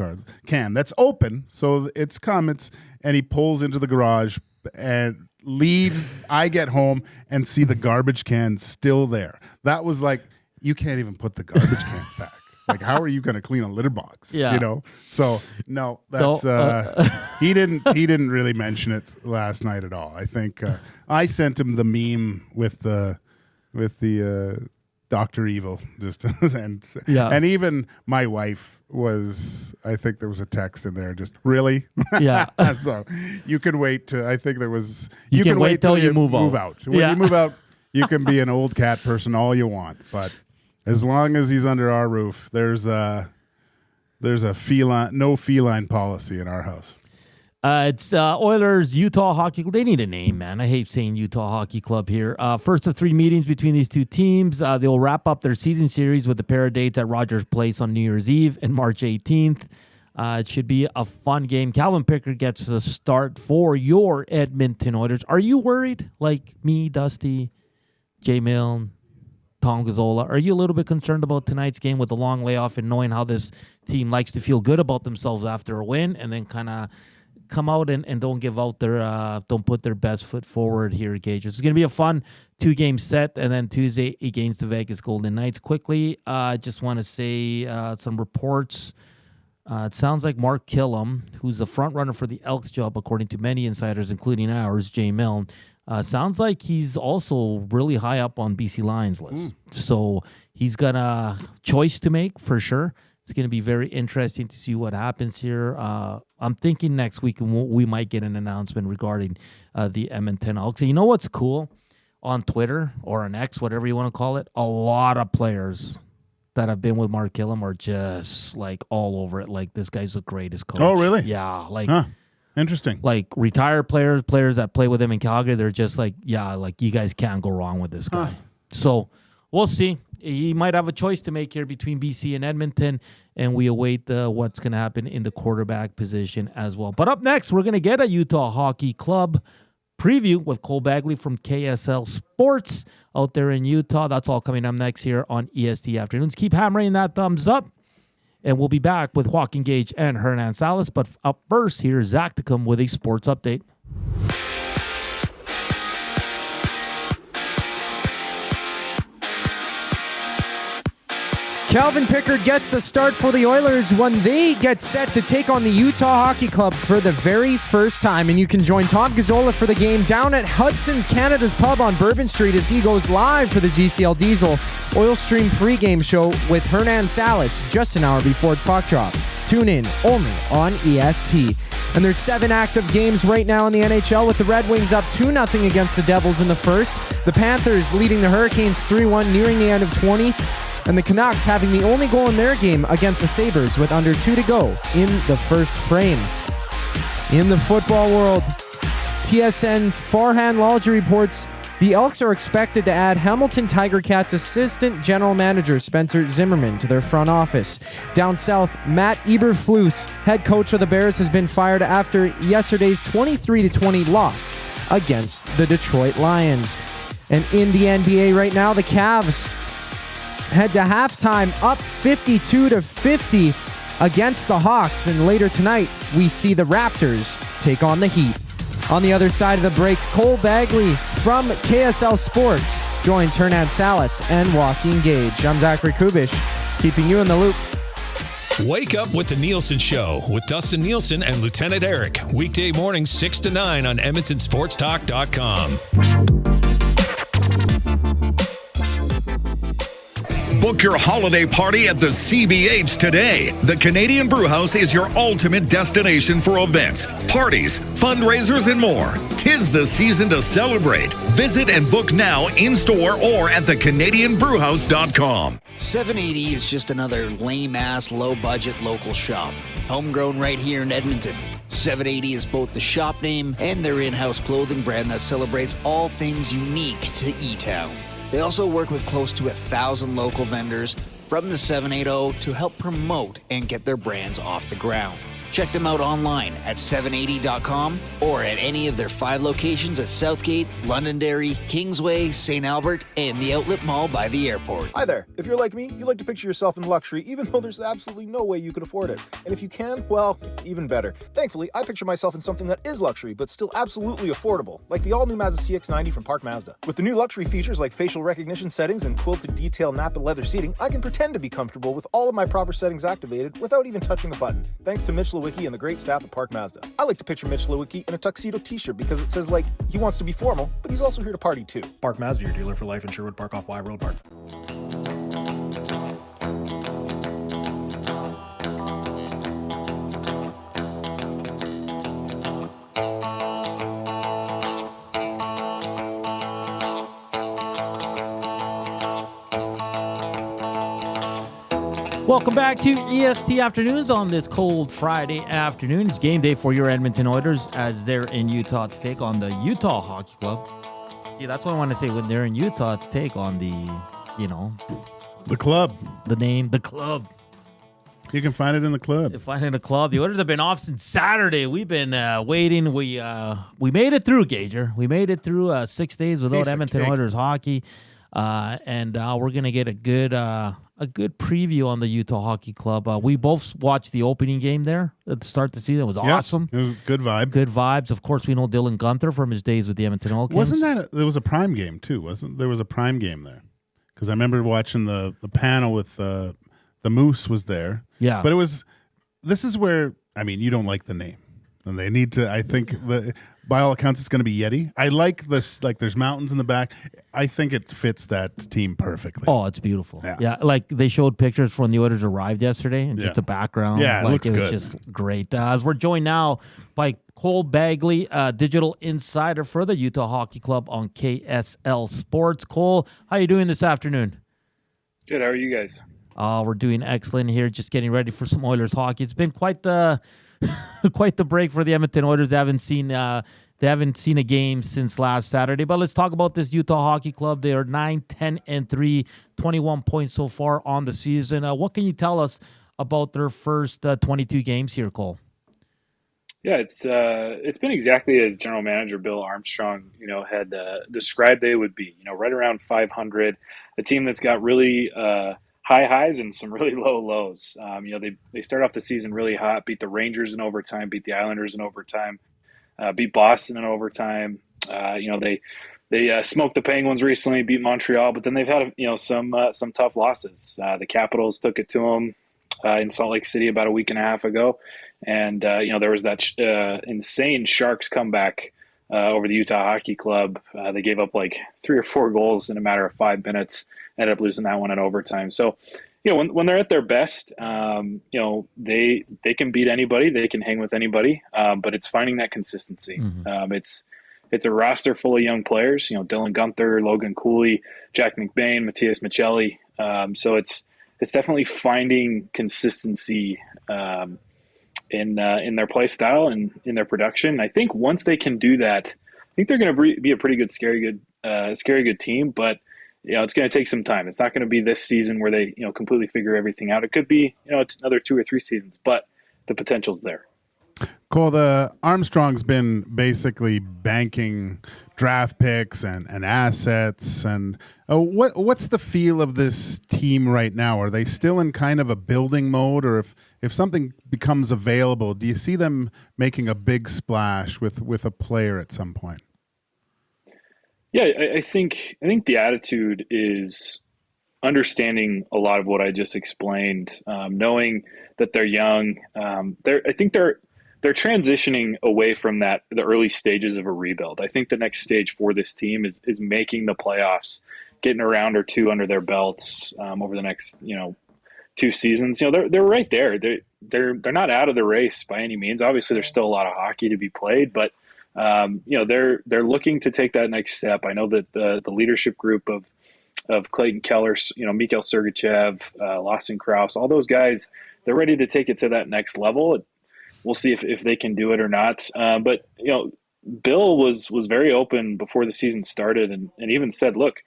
can that's open, so and he pulls into the garage and leaves. I get home and see the garbage can still there. That was like, you can't even put the garbage can back. Like, how are you going to clean a litter box? Yeah. You know? So, no, that's, he didn't really mention it last night at all. I think, I sent him the meme with the Dr. Evil, and even my wife I think there was a text in there, just really? Yeah. So you can wait I think there was, you can wait till you move out. When you move out, you can be an old cat person all you want, but as long as he's under our roof, there's a no feline policy in our house. It's Oilers Utah Hockey Club. They need a name, man. I hate saying Utah Hockey Club here. First of 3 meetings between these two teams. They'll wrap up their season series with a pair of dates at Rogers Place on New Year's Eve and March 18th. It should be a fun game. Calvin Pickard gets the start for your Edmonton Oilers. Are you worried, like me, Dusty, J. Milne, Tom Gazzola? Are you a little bit concerned about tonight's game with the long layoff and knowing how this team likes to feel good about themselves after a win and then kind of come out and don't give out don't put their best foot forward here, Gage? It's going to be a fun 2-game set, and then Tuesday against the Vegas Golden Knights. Quickly, I just want to say some reports. It sounds like Mark Killam, who's the front runner for the Elks job, according to many insiders, including ours, Jay Milne, sounds like he's also really high up on BC Lions list. So he's got a choice to make for sure. It's going to be very interesting to see what happens here. I'm thinking next week we might get an announcement regarding the Edmonton Elks. You know what's cool? On Twitter or on X, whatever you want to call it, a lot of players that have been with Mark Killam are just like all over it. Like, this guy's the greatest coach. Oh, really? Yeah. Like, interesting. Like retired players that play with him in Calgary, they're just like, yeah, like, you guys can't go wrong with this guy. So we'll see. He might have a choice to make here between BC and Edmonton, and we await what's going to happen in the quarterback position as well. But up next, we're going to get a Utah Hockey Club preview with Cole Bagley from KSL Sports out there in Utah. That's all coming up next here on EST Afternoons. Keep hammering that thumbs up, and we'll be back with Joaquin Gage and Hernan Salas. But up first, here's Zachticum with a sports update. Calvin Pickard gets the start for the Oilers when they get set to take on the Utah Hockey Club for the very first time. And you can join Tom Gazzola for the game down at Hudson's Canada's Pub on Bourbon Street as he goes live for the GCL Diesel Oil Stream pregame show with Hernan Salas just an hour before puck drop. Tune in only on EST. And there's 7 active games right now in the NHL, with the Red Wings up 2-0 against the Devils in the first. The Panthers leading the Hurricanes 3-1 nearing the end of 20. And the Canucks having the only goal in their game against the Sabres with under 2 to go in the first frame. In the football world, TSN's Farhan Lalji reports the Elks are expected to add Hamilton Tiger Cats assistant general manager Spencer Zimmerman to their front office. Down south, Matt Eberflus, head coach of the Bears, has been fired after yesterday's 23-20 loss against the Detroit Lions. And in the NBA right now, the Cavs head to halftime up 52-50 against the Hawks, and later tonight we see the Raptors take on the Heat. On the other side of the break, Cole Bagley from KSL Sports joins Hernan Salas and Joaquin Gage. I'm Zachary Kubusch, keeping you in the loop. Wake up with the Nielsen Show with Dustin Nielsen and Lieutenant Eric. Weekday mornings 6 to 9 on EdmontonSportsTalk.com. Book your holiday party at the CBH today. The Canadian Brewhouse is your ultimate destination for events, parties, fundraisers, and more. 'Tis the season to celebrate. Visit and book now in-store or at thecanadianbrewhouse.com. 780 is just another lame-ass, low-budget local shop. Homegrown right here in Edmonton. 780 is both the shop name and their in-house clothing brand that celebrates all things unique to E-Town. They also work with close to 1,000 local vendors from the 780 to help promote and get their brands off the ground. Check them out online at 780.com or at any of their 5 locations at Southgate, Londonderry, Kingsway, St. Albert, and the Outlet Mall by the airport. Hi there. If you're like me, you like to picture yourself in luxury, even though there's absolutely no way you could afford it. And if you can, well, even better. Thankfully, I picture myself in something that is luxury, but still absolutely affordable, like the all-new Mazda CX-90 from Park Mazda. With the new luxury features like facial recognition settings and quilted detail Napa leather seating, I can pretend to be comfortable with all of my proper settings activated without even touching a button, thanks to Mitch Lewicki and the great staff at Park Mazda. I like to picture Mitch Lewicki in a tuxedo t-shirt because it says, like, he wants to be formal, but he's also here to party too. Park Mazda, your dealer for life in Sherwood Park off Y Road Park. Welcome back to EST Afternoons on this cold Friday afternoon. It's game day for your Edmonton Oilers as they're in Utah to take on the Utah Hockey Club. See, that's what I want to say, when they're in Utah to take on the, the club. The name, the club. You can find it in the club. You find it in the club. The Oilers have been off since Saturday. We've been waiting. We made it through, Gager. We made it through 6 days without Edmonton Oilers hockey. And we're going to get a good preview on the Utah Hockey Club. We both watched the opening game there at the start of the season. It was awesome. It was good vibe. Good vibes. Of course, we know Dylan Gunther from his days with the Edmonton Oil Kings. There was a prime game too, wasn't there? Was a prime game there? Because I remember watching the panel with the Moose was there. Yeah. But this is where, you don't like the name. And they need to, I think, by all accounts, it's going to be Yeti. I like this, like there's mountains in the back. I think it fits that team perfectly. Oh, it's beautiful. Yeah, like they showed pictures from when the Oilers arrived yesterday and just the background. Yeah, it looks was good. Just great. As we're joined now by Cole Bagley, digital insider for the Utah Hockey Club on KSL Sports. Cole, how you doing this afternoon? Good. How are you guys? We're doing excellent here, just getting ready for some Oilers hockey. It's been quite the break for the Edmonton Oilers. They haven't seen a game since last Saturday. But let's talk about this Utah Hockey Club. They are 9-10-3, 21 points so far on the season. What can you tell us about their first 22 games here, Cole? Yeah, it's been exactly as General Manager Bill Armstrong, had described they would be. Right around 500, a team that's got really high highs and some really low lows. They start off the season really hot, beat the Rangers in overtime, beat the Islanders in overtime, beat Boston in overtime. They smoked the Penguins recently, beat Montreal, but then they've had some tough losses. The Capitals took it to them in Salt Lake City about a week and a half ago, and there was that insane Sharks comeback over the Utah Hockey Club. They gave up like 3 or 4 goals in a matter of 5 minutes. Ended up losing that one in overtime. So, when they're at their best, they can beat anybody, they can hang with anybody, but it's finding that consistency. Mm-hmm. It's a roster full of young players. Dylan Gunther, Logan Cooley, Jack McBain, Matthias Michelli. So it's definitely finding consistency in their play style and in their production. I think once they can do that, I think they're going to be a pretty good, scary good team. But it's going to take some time. It's not going to be this season where they completely figure everything out. It could be another 2 or 3 seasons, but the potential's there. Cole, the Armstrong's been basically banking draft picks and assets. And what's the feel of this team right now? Are they still in kind of a building mode, or if something becomes available, do you see them making a big splash with a player at some point? Yeah, I think the attitude is understanding a lot of what I just explained, knowing that they're young. I think they're transitioning away from the early stages of a rebuild. I think the next stage for this team is making the playoffs, getting a round or 2 under their belts over the next 2 seasons. They're right there. They're not out of the race by any means. Obviously, there's still a lot of hockey to be played, but they're looking to take that next step. I know that the leadership group of Clayton Keller, Mikhail Sergachev, Lawson Krause, all those guys, they're ready to take it to that next level. We'll see if they can do it or not. But Bill was very open before the season started and even said, look,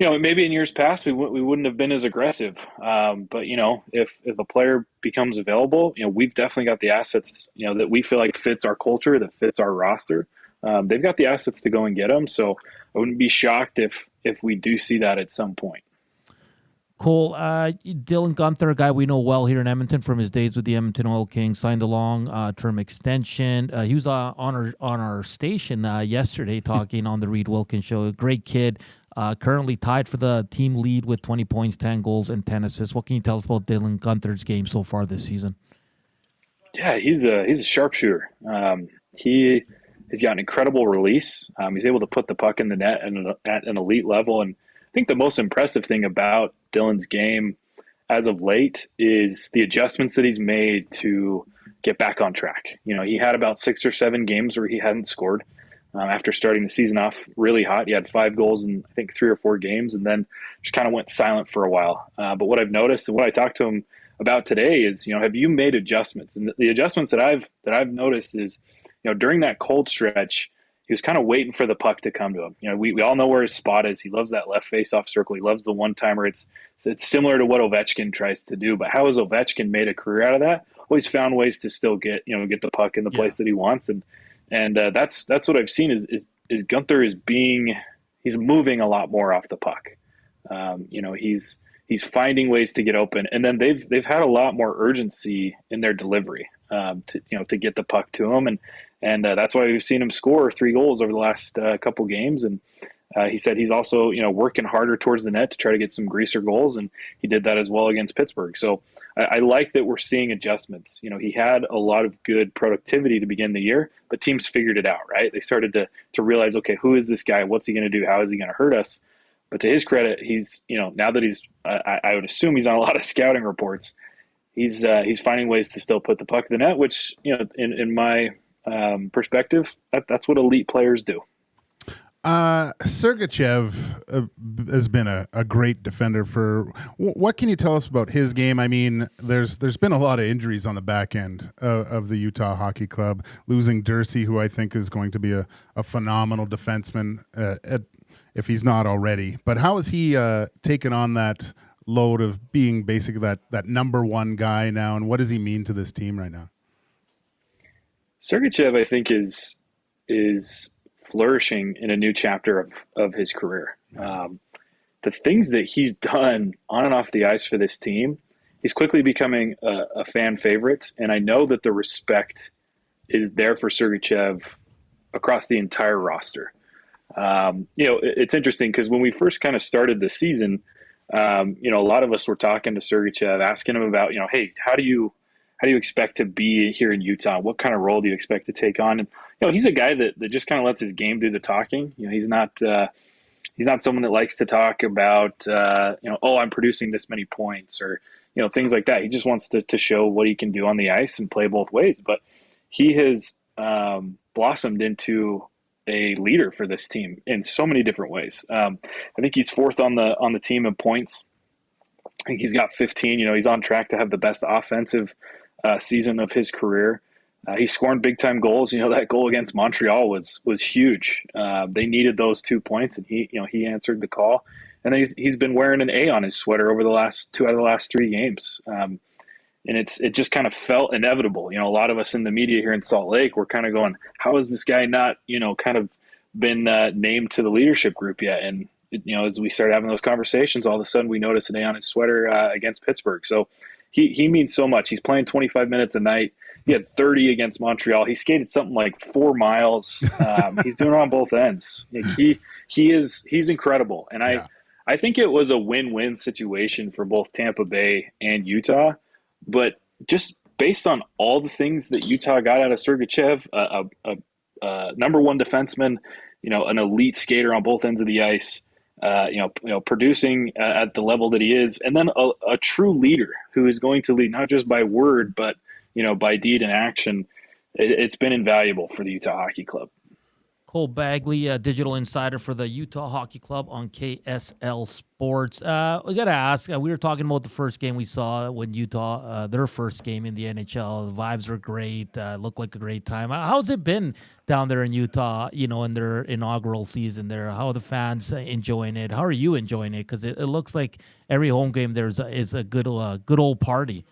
maybe in years past we wouldn't have been as aggressive. But if a player becomes available, we've definitely got the assets, that we feel like fits our culture, that fits our roster. They've got the assets to go and get them. So I wouldn't be shocked if we do see that at some point. Cole, Dylan Gunther, a guy we know well here in Edmonton from his days with the Edmonton Oil Kings, signed a long-term extension. He was on our station yesterday talking on the Reed Wilkins Show. A great kid, currently tied for the team lead with 20 points, 10 goals, and 10 assists. What can you tell us about Dylan Gunther's game so far this season? Yeah, he's a sharpshooter. He has got an incredible release. He's able to put the puck in the net at an elite level, and I think the most impressive thing about Dylan's game as of late is the adjustments that he's made to get back on track. He had about 6 or 7 games where he hadn't scored after starting the season off really hot. He had 5 goals in, I think, 3 or 4 games, and then just kind of went silent for a while. But what I've noticed and what I talked to him about today is, have you made adjustments? And the adjustments that I've noticed is, during that cold stretch, he was kind of waiting for the puck to come to him. We all know where his spot is. He loves that left face-off circle. He loves the one-timer. It's similar to what Ovechkin tries to do. But how has Ovechkin made a career out of that? Well, he's found ways to still get the puck in the place that he wants, and that's what I've seen is Gunther he's moving a lot more off the puck. He's finding ways to get open, and then they've had a lot more urgency in their delivery to get the puck to him, and that's why we've seen him score 3 goals over the last couple games. And he said he's also working harder towards the net to try to get some greaser goals, and he did that as well against Pittsburgh. So I like that we're seeing adjustments. He had a lot of good productivity to begin the year, but teams figured it out, right? They started to realize, okay, who is this guy? What's he going to do? How is he going to hurt us? But to his credit, he's now that he's I would assume he's on a lot of scouting reports. He's finding ways to still put the puck in the net, which in my perspective, that's what elite players do. Sergachev has been a great defender for. What can you tell us about his game? I mean, there's been a lot of injuries on the back end of the Utah Hockey Club, losing Dursey, who I think is going to be a phenomenal defenseman if he's not already. But how has he taken on that load of being basically that number one guy now, and what does he mean to this team right now? Sergachev, I think, is flourishing in a new chapter of his career. The things that he's done on and off the ice for this team, he's quickly becoming a fan favorite, and I know that the respect is there for Sergachev across the entire roster. It's interesting because when we first kind of started the season, a lot of us were talking to Sergachev, asking him about, hey, how do you expect to be here in Utah? What kind of role do you expect to take on? And he's a guy that just kind of lets his game do the talking. He's not someone that likes to talk about I'm producing this many points or things like that. He just wants to show what he can do on the ice and play both ways. But he has blossomed into a leader for this team in so many different ways. I think he's 4th on the team in points. I think he's got 15. He's on track to have the best offensive season of his career. He's scoring big time goals. That goal against Montreal was huge. They needed those 2 points, and he answered the call. And he's been wearing an A on his sweater over the last 2 out of the last 3 games. And it just kind of felt inevitable. A lot of us in the media here in Salt Lake were kind of going, how has this guy not kind of been named to the leadership group yet? And as we started having those conversations, all of a sudden we noticed an A on his sweater against Pittsburgh. So he means so much. He's playing 25 minutes a night. He had 30 against Montreal. He skated something like 4 miles. He's doing it on both ends. He's incredible. And I think it was a win-win situation for both Tampa Bay and Utah. But just based on all the things that Utah got out of Sergachev, a number one defenseman, an elite skater on both ends of the ice, producing at the level that he is, and then a true leader who is going to lead not just by word, but by deed and action. It's been invaluable for the Utah Hockey Club. Cole Bagley, digital insider for the Utah Hockey Club on KSL Sports. We got to ask, we were talking about the first game we saw when Utah, their first game in the NHL. The vibes were great, looked like a great time. How's it been down there in Utah, in their inaugural season there? How are the fans enjoying it? How are you enjoying it? Because it looks like every home game there is a good old party.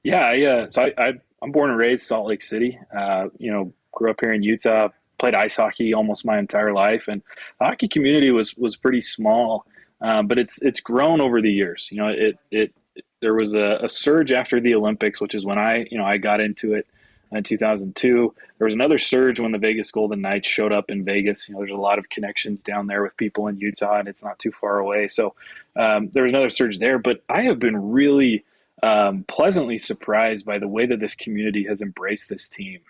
Yeah, so I'm born and raised Salt Lake City. Grew up here in Utah. Played ice hockey almost my entire life, and the hockey community was pretty small, but it's grown over the years. There was a surge after the Olympics, which is when I got into it in 2002. There was another surge when the Vegas Golden Knights showed up in Vegas. There's a lot of connections down there with people in Utah, and it's not too far away. So there was another surge there, but I have been really pleasantly surprised by the way that this community has embraced this team.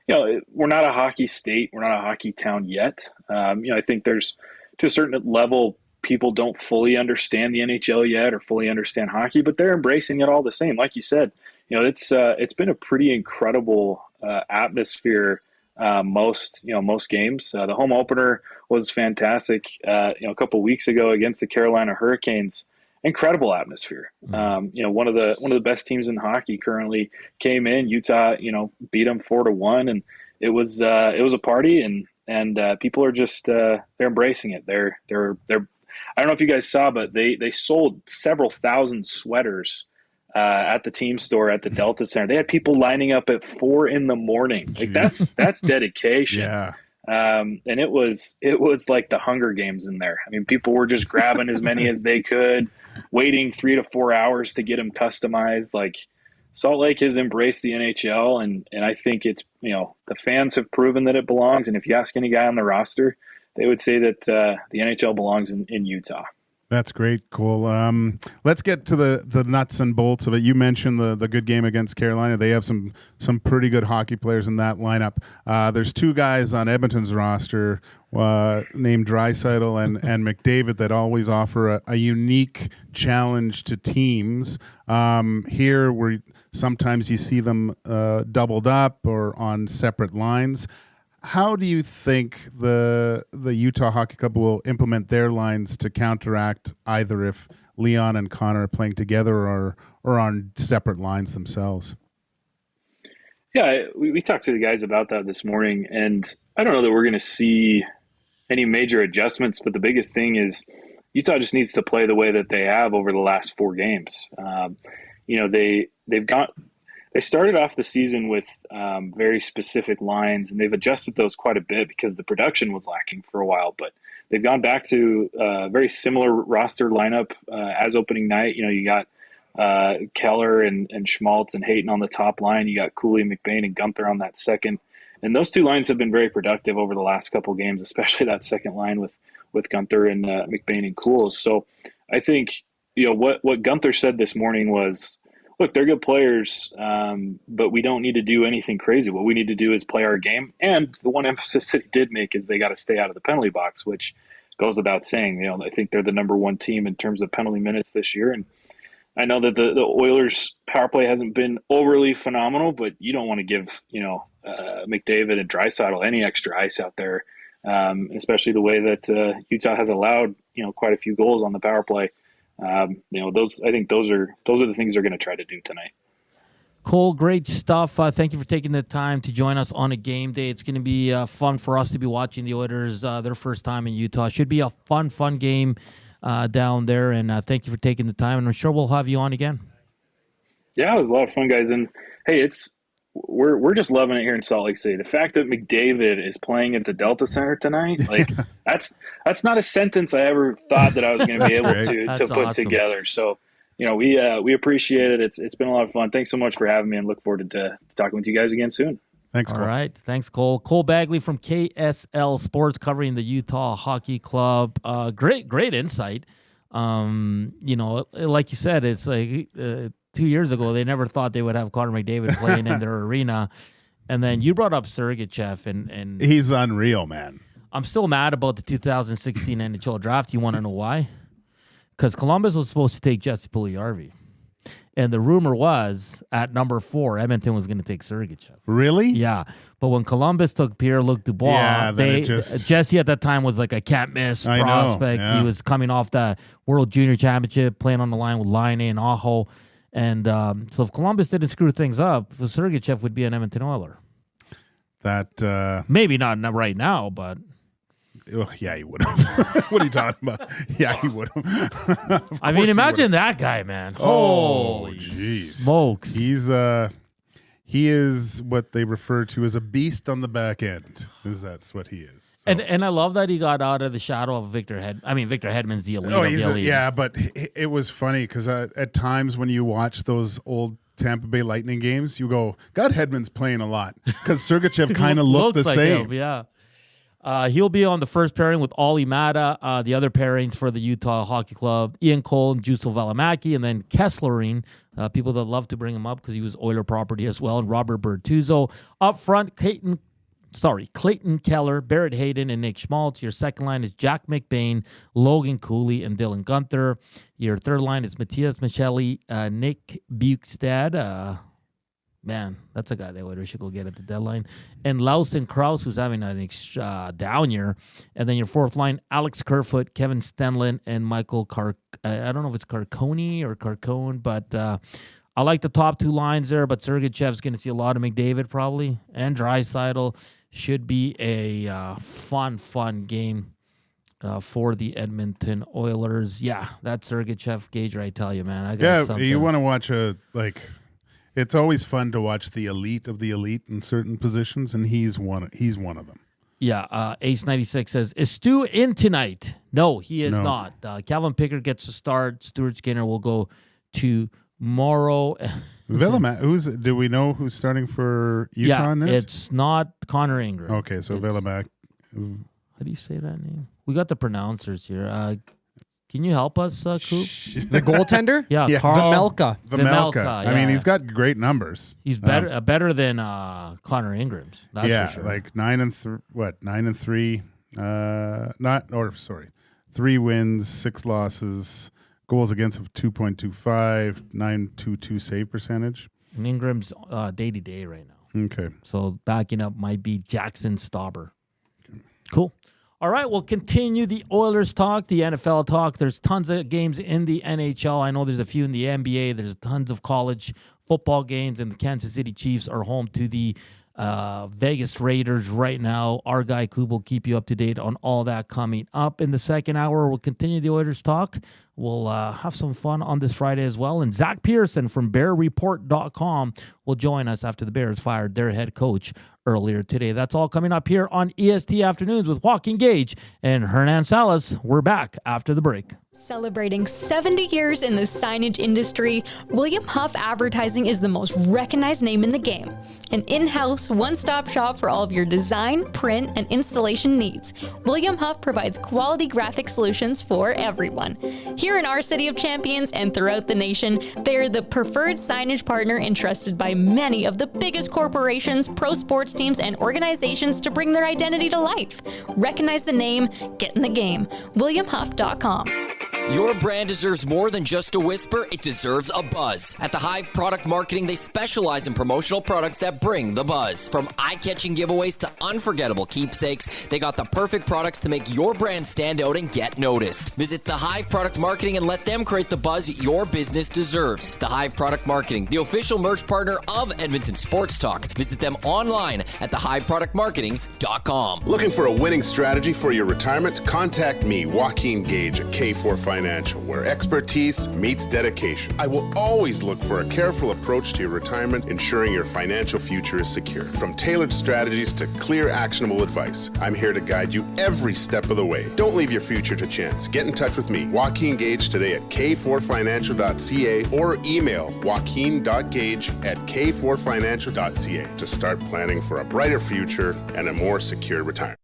We're not a hockey state. We're not a hockey town yet. I think there's, to a certain level, people don't fully understand the NHL yet or fully understand hockey, but they're embracing it all the same. Like you said, it's been a pretty incredible atmosphere most games. The home opener was fantastic. A couple weeks ago against the Carolina Hurricanes. Incredible atmosphere. One of the best teams in hockey currently came in. Utah, beat them 4-1, and it was a party, and people are just they're embracing it. They're I don't know if you guys saw, but they sold several thousand sweaters at the team store at the Delta Center. They had people lining up at 4 a.m. Like that's dedication. Yeah. And it was like the Hunger Games in there. I mean, people were just grabbing as many as they could, waiting 3 to 4 hours to get them customized. Like, Salt Lake has embraced the NHL, and I think it's, the fans have proven that it belongs. And if you ask any guy on the roster, they would say that the NHL belongs in Utah. That's great, Cole. Let's get to the nuts and bolts of it. You mentioned the good game against Carolina. They have some pretty good hockey players in that lineup. There's two guys on Edmonton's roster named Draisaitl and McDavid that always offer a unique challenge to teams. Here, where sometimes you see them doubled up or on separate lines. How do you think the Utah Hockey Club will implement their lines to counteract either if Leon and Connor are playing together or on separate lines themselves? Yeah, we talked to the guys about that this morning, and I don't know that we're going to see any major adjustments, but the biggest thing is Utah just needs to play the way that they have over the last 4 games. They started off the season with very specific lines, and they've adjusted those quite a bit because the production was lacking for a while. But they've gone back to a very similar roster lineup as opening night. You got Keller and Schmaltz and Hayton on the top line. You got Cooley, McBain, and Gunther on that second. And those two lines have been very productive over the last couple of games, especially that second line with Gunther and McBain and Cools. So I think what Gunther said this morning was, look, they're good players, but we don't need to do anything crazy. What we need to do is play our game. And the one emphasis that he did make is they got to stay out of the penalty box, which goes without saying. I think they're the number 1 team in terms of penalty minutes this year. And I know that the Oilers' power play hasn't been overly phenomenal, but you don't want to give McDavid and Draisaitl any extra ice out there, especially the way that Utah has allowed quite a few goals on the power play. I think those are the things they're going to try to do tonight. Cole, great stuff. Thank you for taking the time to join us on a game day. It's going to be fun for us to be watching the Oilers their first time in Utah. Should be a fun game down there. And thank you for taking the time. And I'm sure we'll have you on again. Yeah, it was a lot of fun, guys. And hey, we're just loving it here in Salt Lake City. The fact that McDavid is playing at the Delta Center tonight, like that's not a sentence I ever thought that I was going to be able to put together. So, we appreciate it. It's been a lot of fun. Thanks so much for having me, and look forward to talking with you guys again soon. Thanks, Cole. All right. Thanks, Cole. Cole Bagley from KSL Sports covering the Utah Hockey Club. Great insight. Like you said, it's like 2 years ago, they never thought they would have Connor McDavid playing in their arena. And then you brought up Sergachev, and he's unreal, man. I'm still mad about the 2016 NHL draft. You want to know why? Because Columbus was supposed to take Jesse Puljujarvi. And the rumor was at number 4, Edmonton was going to take Sergachev. Really? Yeah. But when Columbus took Pierre-Luc Dubois, Jesse at that time was like a can't miss prospect. Yeah. He was coming off the World Junior Championship, playing on the line with Laine and Aho. And so if Columbus didn't screw things up, Sergachev would be an Edmonton Oiler. That maybe not right now, but yeah, he would have. What are you talking about? Yeah, he would have. I mean, imagine that guy, man. Holy smokes! He is what they refer to as a beast on the back end. That's what he is. So. And I love that he got out of the shadow of Victor Hedman's the elite. Yeah, but it was funny because at times when you watch those old Tampa Bay Lightning games, you go, God, Hedman's playing a lot because Sergachev kind of looked the same. Him, yeah. He'll be on the first pairing with Olli Mata. The other pairings for the Utah Hockey Club, Ian Cole and Juuso Välimäki, and then Kesslering, people that love to bring him up because he was Oiler property as well, and Robert Bertuzzo. Up front, Clayton Keller, Barrett Hayden, and Nick Schmaltz. Your second line is Jack McBain, Logan Cooley, and Dylan Gunther. Your third line is Matthias Micheli, Nick Bukestad. Man, that's a guy that we should go get at the deadline. And Lawson Krause, who's having an down year. And then your fourth line, Alex Kerfoot, Kevin Stenlin, and Michael I don't know if it's Carcone or Carcone, but I like the top two lines there. But Sergachev's going to see a lot of McDavid probably. And Draisaitl should be a fun game for the Edmonton Oilers. Yeah, that's Sergachev. Gager, I tell you, man. I got something. You want to watch it's always fun to watch the elite of the elite in certain positions, and he's one of them. Yeah, Ace 96 says, is Stu in tonight? No, he is not. Calvin Pickard gets to start. Stuart Skinner will go tomorrow. Välimäki, do we know who's starting for Utah? Yeah, it's not Connor Ingram. Okay, so Välimäki. How do you say that name? We got the pronouncers here. Can you help us, Coop? The goaltender? Yeah, Vamelka. I mean, he's got great numbers. He's better than Connor Ingram's. That's for sure. Like 9 and 3. 3 wins, 6 losses, goals against of 2.25, 9.22 save percentage. And Ingram's day-to-day right now. Okay. So backing up might be Jackson Stauber. Okay. Cool. All right, we'll continue the Oilers talk, the NFL talk. There's tons of games in the NHL. I know there's a few in the NBA. There's tons of college football games, and the Kansas City Chiefs are home to the Vegas Raiders right now. Our guy Kubusch will keep you up to date on all that coming up. In the second hour, we'll continue the Oilers talk. We'll have some fun on this Friday as well. And Zack Pearson from BearReport.com will join us after the Bears fired their head coach earlier today. That's all coming up here on EST Afternoons with Joaquin Gage and Hernan Salas. We're back after the break. Celebrating 70 years in the signage industry, William Huff Advertising is the most recognized name in the game. An in-house, one-stop shop for all of your design, print, and installation needs. William Huff provides quality graphic solutions for everyone. Here in our City of Champions and throughout the nation, they are the preferred signage partner entrusted by many of the biggest corporations, pro sports teams, and organizations to bring their identity to life. Recognize the name, get in the game. WilliamHuff.com. Your brand deserves more than just a whisper, it deserves a buzz. At the Hive Product Marketing, they specialize in promotional products that bring the buzz. From eye-catching giveaways to unforgettable keepsakes, they got the perfect products to make your brand stand out and get noticed. Visit the Hive Product Marketing and let them create the buzz your business deserves. The Hive Product Marketing, the official merch partner of Edmonton Sports Talk. Visit them online at thehiveproductmarketing.com. Looking for a winning strategy for your retirement? Contact me, Joaquin Gage at K4 Financial, where expertise meets dedication. I will always look for a careful approach to your retirement, ensuring your financial future is secure. From tailored strategies to clear, actionable advice, I'm here to guide you every step of the way. Don't leave your future to chance. Get in touch with me, Joaquin Gage, today at k4financial.ca or email joaquin.gage@k4financial.ca to start planning for a brighter future and a more secure retirement.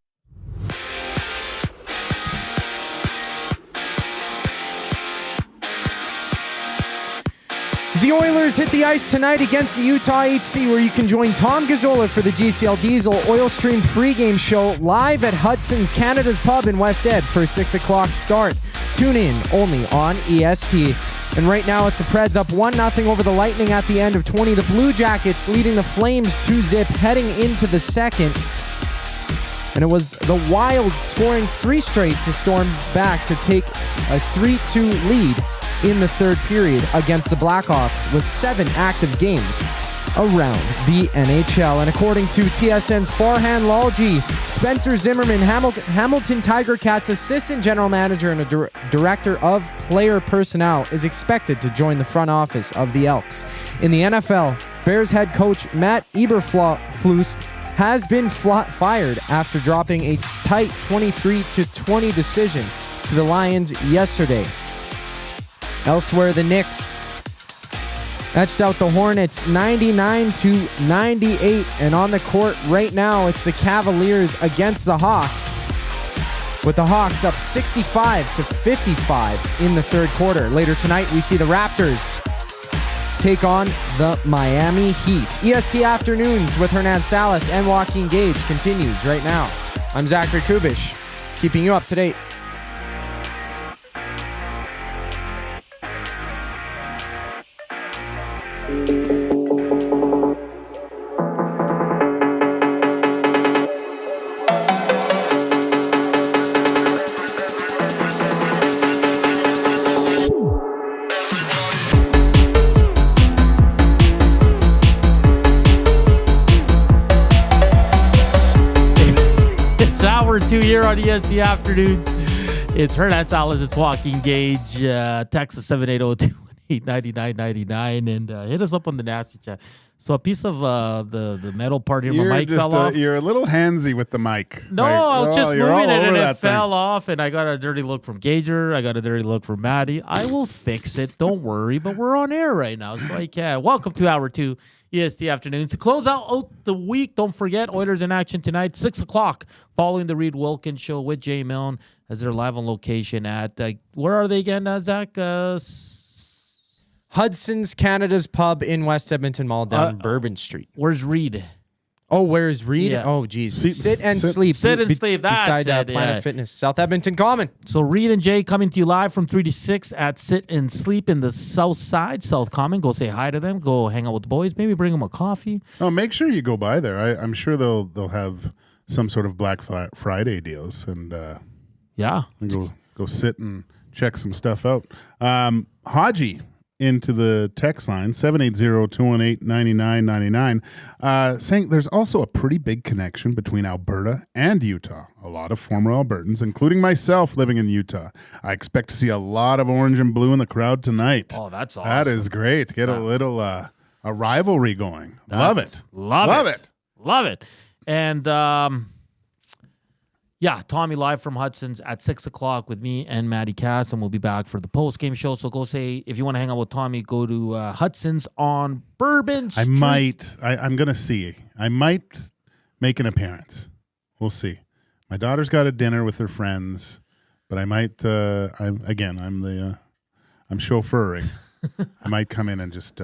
The Oilers hit the ice tonight against the Utah HC, where you can join Tom Gazzola for the GCL Diesel Oil Stream pregame show live at Hudson's Canada's Pub in West Ed for a 6 o'clock start. Tune in only on EST. And right now it's the Preds up 1-0 over the Lightning at the end of 20. The Blue Jackets leading the Flames 2-0 heading into the second. And it was the Wild scoring 3 straight to storm back to take a 3-2 lead in the third period against the Blackhawks with 7 active games around the NHL. And according to TSN's Farhan Lalji, Spencer Zimmerman, Hamilton Tiger Cats assistant general manager and a director of player personnel, is expected to join the front office of the Elks. In the NFL, Bears head coach Matt Eberflus has been fired after dropping a tight 23-20 decision to the Lions yesterday. Elsewhere, the Knicks etched out the Hornets 99-98, and on the court right now it's the Cavaliers against the Hawks, with the Hawks up 65-55 in the third quarter. Later tonight we see the Raptors take on the Miami Heat. EST Afternoons with Hernan Salas and Joaquin Gage continues right now. I'm Zachary Kubusch, keeping you up to date. It's hour 2 here on EST Afternoons. It's Hernan Salas, it's Joaquin Gage, Texas 780-218-9999, and hit us up on the nasty chat. So a piece of the metal part here, my mic fell off. You're a little handsy with the mic. No, Like, I was just moving it and it fell thing. off, and I got a dirty look from Gager. I got a dirty look from Maddie. I will fix it. Don't worry, but we're on air right now, so I can. Welcome to hour 2, EST Afternoons. To close out the week, don't forget, Oilers in action tonight, 6 o'clock, following the Reed Wilkins show with Jay Milne, as they're live on location at, where are they again, Zach? Hudson's Canada's Pub in West Edmonton Mall down Bourbon Street. Where's Reed? Oh, where's Reed? Yeah. Oh, geez. Sit and sleep. Sit and sleep. That's beside it, Planet Fitness, South Edmonton Common. So Reed and Jay coming to you live from 3 to 6 at Sit and Sleep in the South Side, South Common. Go say hi to them. Go hang out with the boys. Maybe bring them a coffee. Oh, make sure you go by there. I'm sure they'll have some sort of Black Friday deals, and yeah, go sit and check some stuff out. Haji into the text line, 780-218-9999, saying there's also a pretty big connection between Alberta and Utah. A lot of former Albertans, including myself, living in Utah. I expect to see a lot of orange and blue in the crowd tonight. Oh, that's awesome. That is great. Get a little a rivalry going. Love it. Love it. And yeah, Tommy live from Hudson's at 6 o'clock with me and Maddie Cass, and we'll be back for the post-game show. So go say, if you want to hang out with Tommy, go to Hudson's on Bourbon Street. I'm going to see. I might make an appearance. We'll see. My daughter's got a dinner with her friends, but I might, I'm chauffeuring. I might come in and just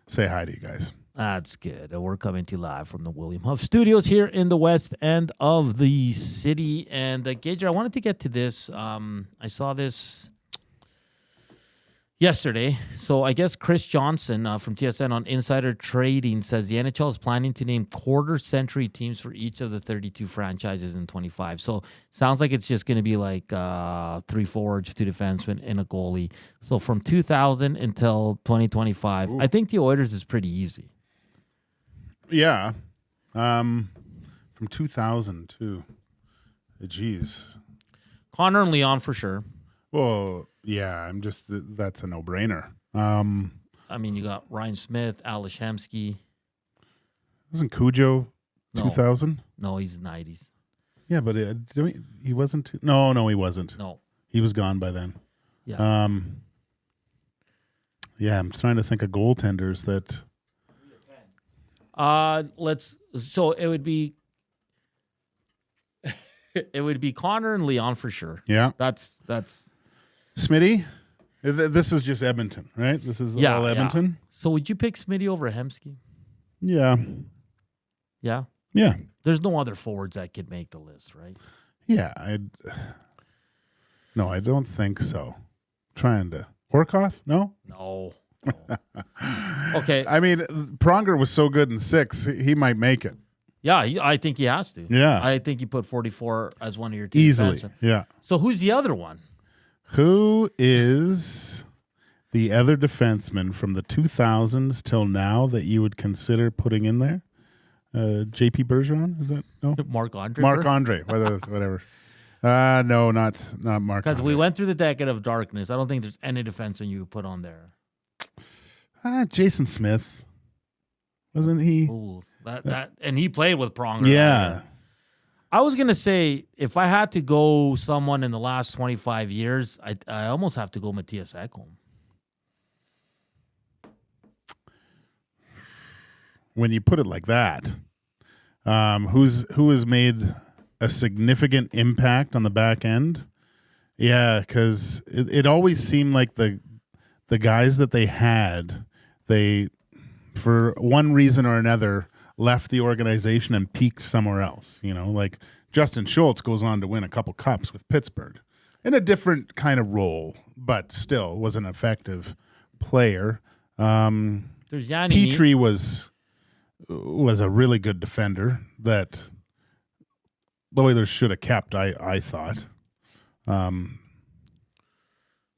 say hi to you guys. That's good. We're coming to you live from the William Huff Studios here in the west end of the city. And Gager, I wanted to get to this. I saw this yesterday. So I guess Chris Johnson from TSN on Insider Trading says the NHL is planning to name quarter-century teams for each of the 32 franchises in 25. So sounds like it's just going to be like 3 forwards, 2 defensemen, and a goalie. So from 2000 until 2025, I think the Oilers is pretty easy. Yeah. From 2000 too. Jeez. Connor and Leon for sure. Well, yeah, that's a no-brainer. I mean, you got Ryan Smith, Ales Hemsky. Wasn't Cujo 2000? No, he's 90s. Yeah, but he wasn't. No, he wasn't. No. He was gone by then. Yeah. Yeah, I'm trying to think of goaltenders that. So it would be Connor and Leon for sure. Yeah. That's Smitty? This is just Edmonton, right? This is all Edmonton? Yeah. So would you pick Smitty over Hemsky? Yeah. Yeah? Yeah. There's no other forwards that could make the list, right? Yeah. No, I don't think so. Trying to Horkoff? No? No. Okay. I mean, Pronger was so good in 6, he might make it. Yeah, I think he has to. Yeah. I think you put 44 as one of your two Easily, defensemen. yeah. So who's the other one? Who is the other defenseman from the 2000s till now that you would consider putting in there? JP Bergeron? Is that? No? Marc-Andre? Marc-Andre, whatever. No, not Marc. Because we went through the decade of darkness. I don't think there's any defenseman you would put on there. Jason Smith. Wasn't he? Ooh, and he played with Pronger. Yeah. I was going to say, if I had to go someone in the last 25 years, I almost have to go Matthias Ekholm. When you put it like that, who has made a significant impact on the back end? Yeah, because it always seemed like the guys that they had, they, for one reason or another, left the organization and peaked somewhere else. You know, like Justin Schultz goes on to win a couple cups with Pittsburgh in a different kind of role, but still was an effective player. There's Yanni Petrie was a really good defender that the Oilers should have kept, I thought.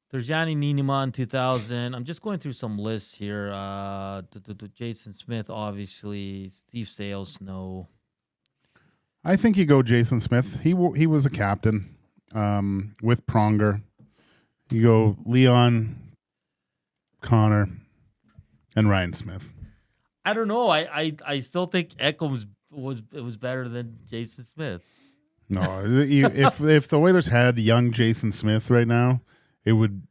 There's Yanni Niinimaa in 2000. I'm just going through some lists here. Jason Smith, obviously. Steve Sales, no. I think you go Jason Smith. He was a captain with Pronger. You go Leon, Connor, and Ryan Smith. I don't know. I still think Ekholm was better than Jason Smith. No, if the Oilers had young Jason Smith right now, it would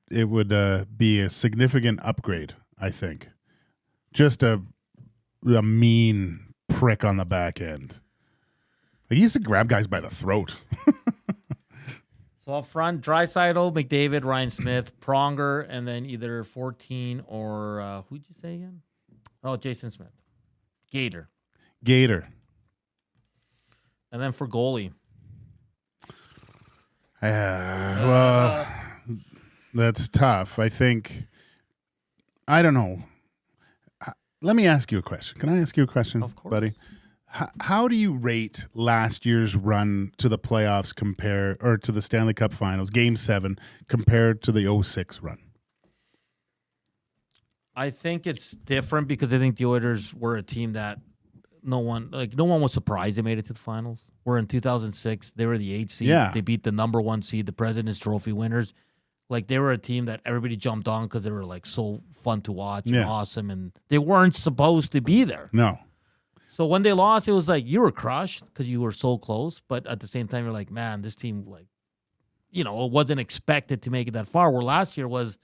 be a significant upgrade, I think. Just a mean prick on the back end. Like, he used to grab guys by the throat. So up front, Draisaitl, McDavid, Ryan Smith, Pronger, and then either 14 or who'd you say again? Oh, Jason Smith. Gager. And then for goalie. Well, that's tough. I think, I don't know. Let me ask you a question. Can I ask you a question, of course, buddy? How do you rate last year's run to the playoffs or to the Stanley Cup Finals, Game 7, compared to the 06 run? I think it's different because I think the Oilers were a team that no one was surprised they made it to the finals. Where in 2006, they were the 8th seed. Yeah. They beat the number 1 seed, the President's Trophy winners. Like, they were a team that everybody jumped on because they were like so fun to watch and awesome, and they weren't supposed to be there. No. So when they lost, it was like you were crushed because you were so close, but at the same time, you're like, man, this team, like, it wasn't expected to make it that far. Where last year was,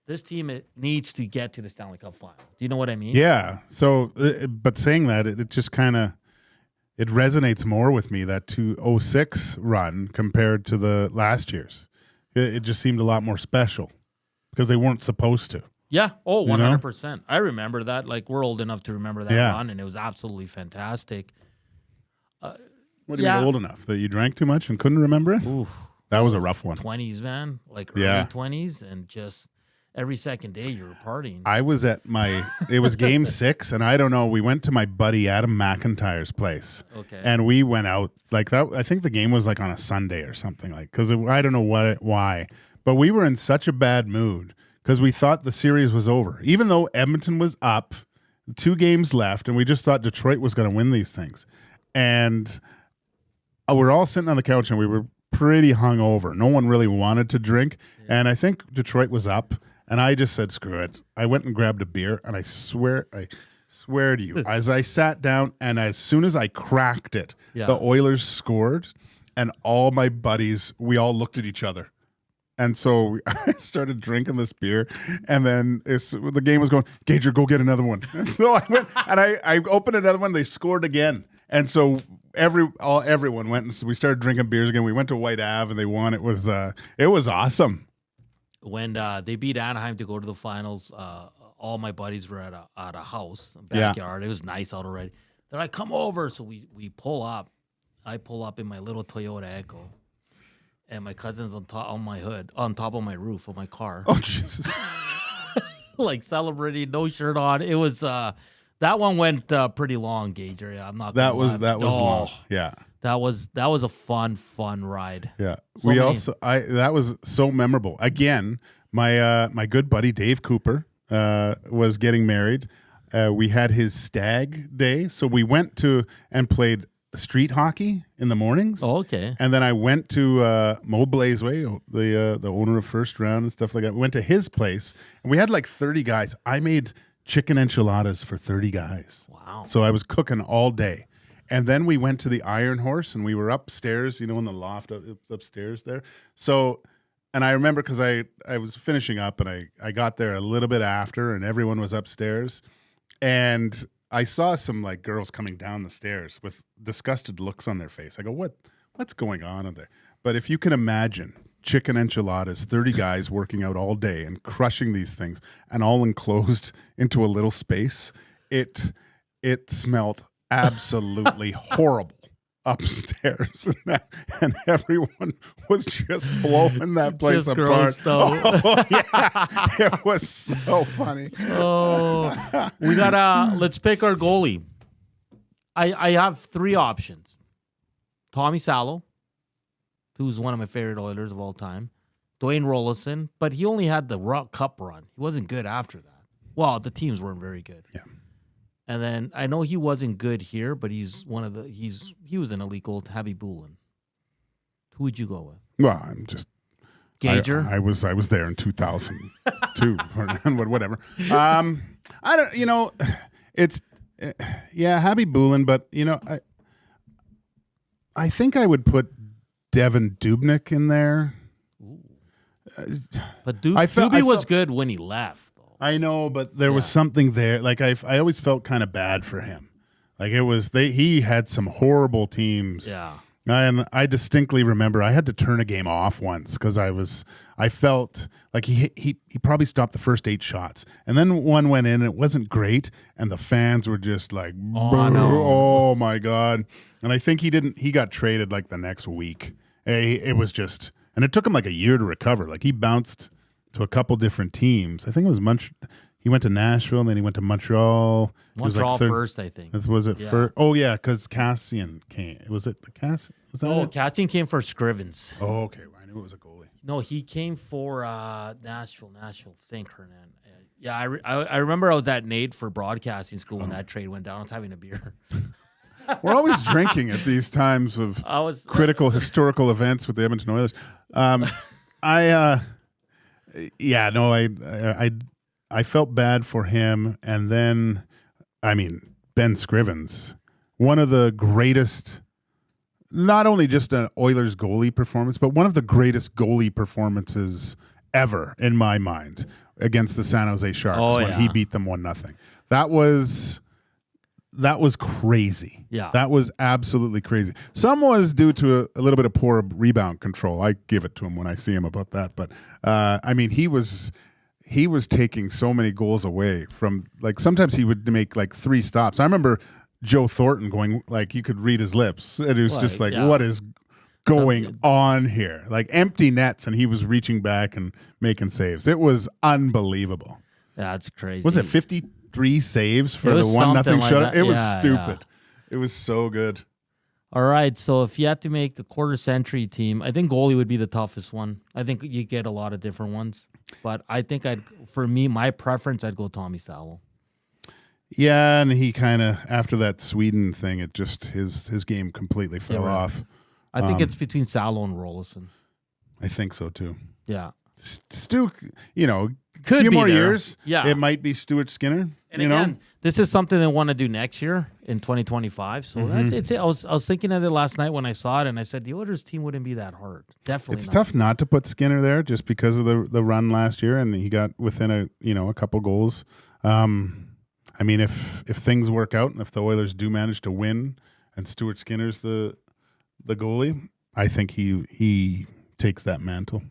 this team, it needs to get to the Stanley Cup final. Do you know what I mean? Yeah. So, but saying that, it just kind of, it resonates more with me, that 2006 run compared to the last year's. It just seemed a lot more special because they weren't supposed to. Yeah. Oh, 100%. I remember that. Like, we're old enough to remember that run, and it was absolutely fantastic. What do you mean old enough? That you drank too much and couldn't remember it? Oof. That was a rough one. 20s, man. Like, early 20s, and just every second day you were partying. I was at it was Game 6, and I don't know, we went to my buddy Adam McIntyre's place. Okay. And we went out like that. I think the game was like on a Sunday or something, like, because I don't know why, but we were in such a bad mood because we thought the series was over, even though Edmonton was up, 2 games left, and we just thought Detroit was going to win these things. And we're all sitting on the couch, and we were pretty hungover. No one really wanted to drink, and I think Detroit was up. And I just said, screw it. I went and grabbed a beer, and I swear to you, as I sat down and as soon as I cracked it, the Oilers scored, and all my buddies, we all looked at each other. And so I started drinking this beer, and then the game was going, Gager, go get another one. And so I went, and I opened another one. They scored again. And so everyone went, and so we started drinking beers again. We went to White Ave, and they won. It was awesome. When they beat Anaheim to go to the finals, all my buddies were at a house, a backyard. It was nice out already. They're like, come over. So we pull up. I pull up in my little Toyota Echo, and my cousin's on top of my roof of my car. Oh, Jesus. like celebrating, no shirt on. It was that one went pretty long, Gager. I'm not. That gonna was lie. long. Yeah. That was a fun ride. Yeah. So many- That was so memorable. Again, my good buddy Dave Cooper was getting married. We had his stag day, so we went to and played street hockey in the mornings. Oh, okay. And then I went to Mo Blazeway, the owner of First Round and stuff like that. We went to his place, and we had like 30 guys. I made chicken enchiladas for 30 guys. Wow. So I was cooking all day. And then we went to the Iron Horse, and we were upstairs, in the loft upstairs there. So, and I remember because I was finishing up, and I got there a little bit after, and everyone was upstairs. And I saw some like girls coming down the stairs with disgusted looks on their face. I go, what's going on there? But if you can imagine chicken enchiladas, 30 guys working out all day and crushing these things, and all enclosed into a little space, it smelled absolutely horrible upstairs, and everyone was just blowing that place Just apart. gross, though. Oh, yeah. It was so funny. Oh, we gotta let's pick our goalie. I have three options: Tommy Salo, who's one of my favorite Oilers of all time; Dwayne Rollison, but he only had the Cup run. He wasn't good after that. Well, the teams weren't very good. Yeah. And then I know he wasn't good here, but he was an elite goal. Happy Bulin. Who would you go with? Well, I'm just Gager. I was there in 2002, or whatever. I don't. It's Happy Bulin, but I think I would put Devin Dubnyk in there. But Doobie was good when he left. I know, but there was something there. Like I always felt kind of bad for him. Like he had some horrible teams. Yeah. And I distinctly remember I had to turn a game off once because I felt like he probably stopped the first 8 shots. And then one went in and it wasn't great. And the fans were just like, oh my God. And I think he got traded like the next week. It was just, and it took him like a year to recover. Like he bounced to a couple different teams. I think it was he went to Nashville and then he went to Montreal. Montreal first, I think. Was it first? Oh yeah, because Cassian came. Was it the Cassian? Was that it? Cassian came for Scrivens. Oh, okay. I knew it was a goalie. No, he came for Nashville. Think Hernan. Yeah, I remember I was at Nate for broadcasting school when that trade went down. I was having a beer. We're always drinking at these times of critical historical events with the Edmonton Oilers. I felt bad for him, and then, Ben Scrivens, one of the greatest, not only just an Oilers goalie performance, but one of the greatest goalie performances ever in my mind against the San Jose Sharks when he beat them 1-0. That was crazy. Yeah. That was absolutely crazy. Some was due to a little bit of poor rebound control. I give it to him when I see him about that. But, he was taking so many goals away from, like, sometimes he would make, like, 3 stops. I remember Joe Thornton going, like, you could read his lips. And it was just like, what is going on here? Like, empty nets, and he was reaching back and making saves. It was unbelievable. That's crazy. Was it 53 saves for the 1-0 shutout? It was stupid. It was so good. All right, so if you had to make a quarter century team, I think goalie would be the toughest one. I think you get a lot of different ones. But I think my preference, I'd go Tommy Salo. Yeah, and he kind of, after that Sweden thing, it just, his game completely fell off. I think it's between Salo and Rollison. I think so, too. Yeah. Stu, a Could few be more there. years, Yeah. it might be Stuart Skinner. And again, this is something they want to do next year in 2025. So that's it. I was thinking of it last night when I saw it, and I said the Oilers team wouldn't be that hard. Definitely, It's tough not to put Skinner there just because of the run last year, and he got within a couple goals. If things work out and if the Oilers do manage to win, and Stuart Skinner's the goalie, I think he takes that mantle.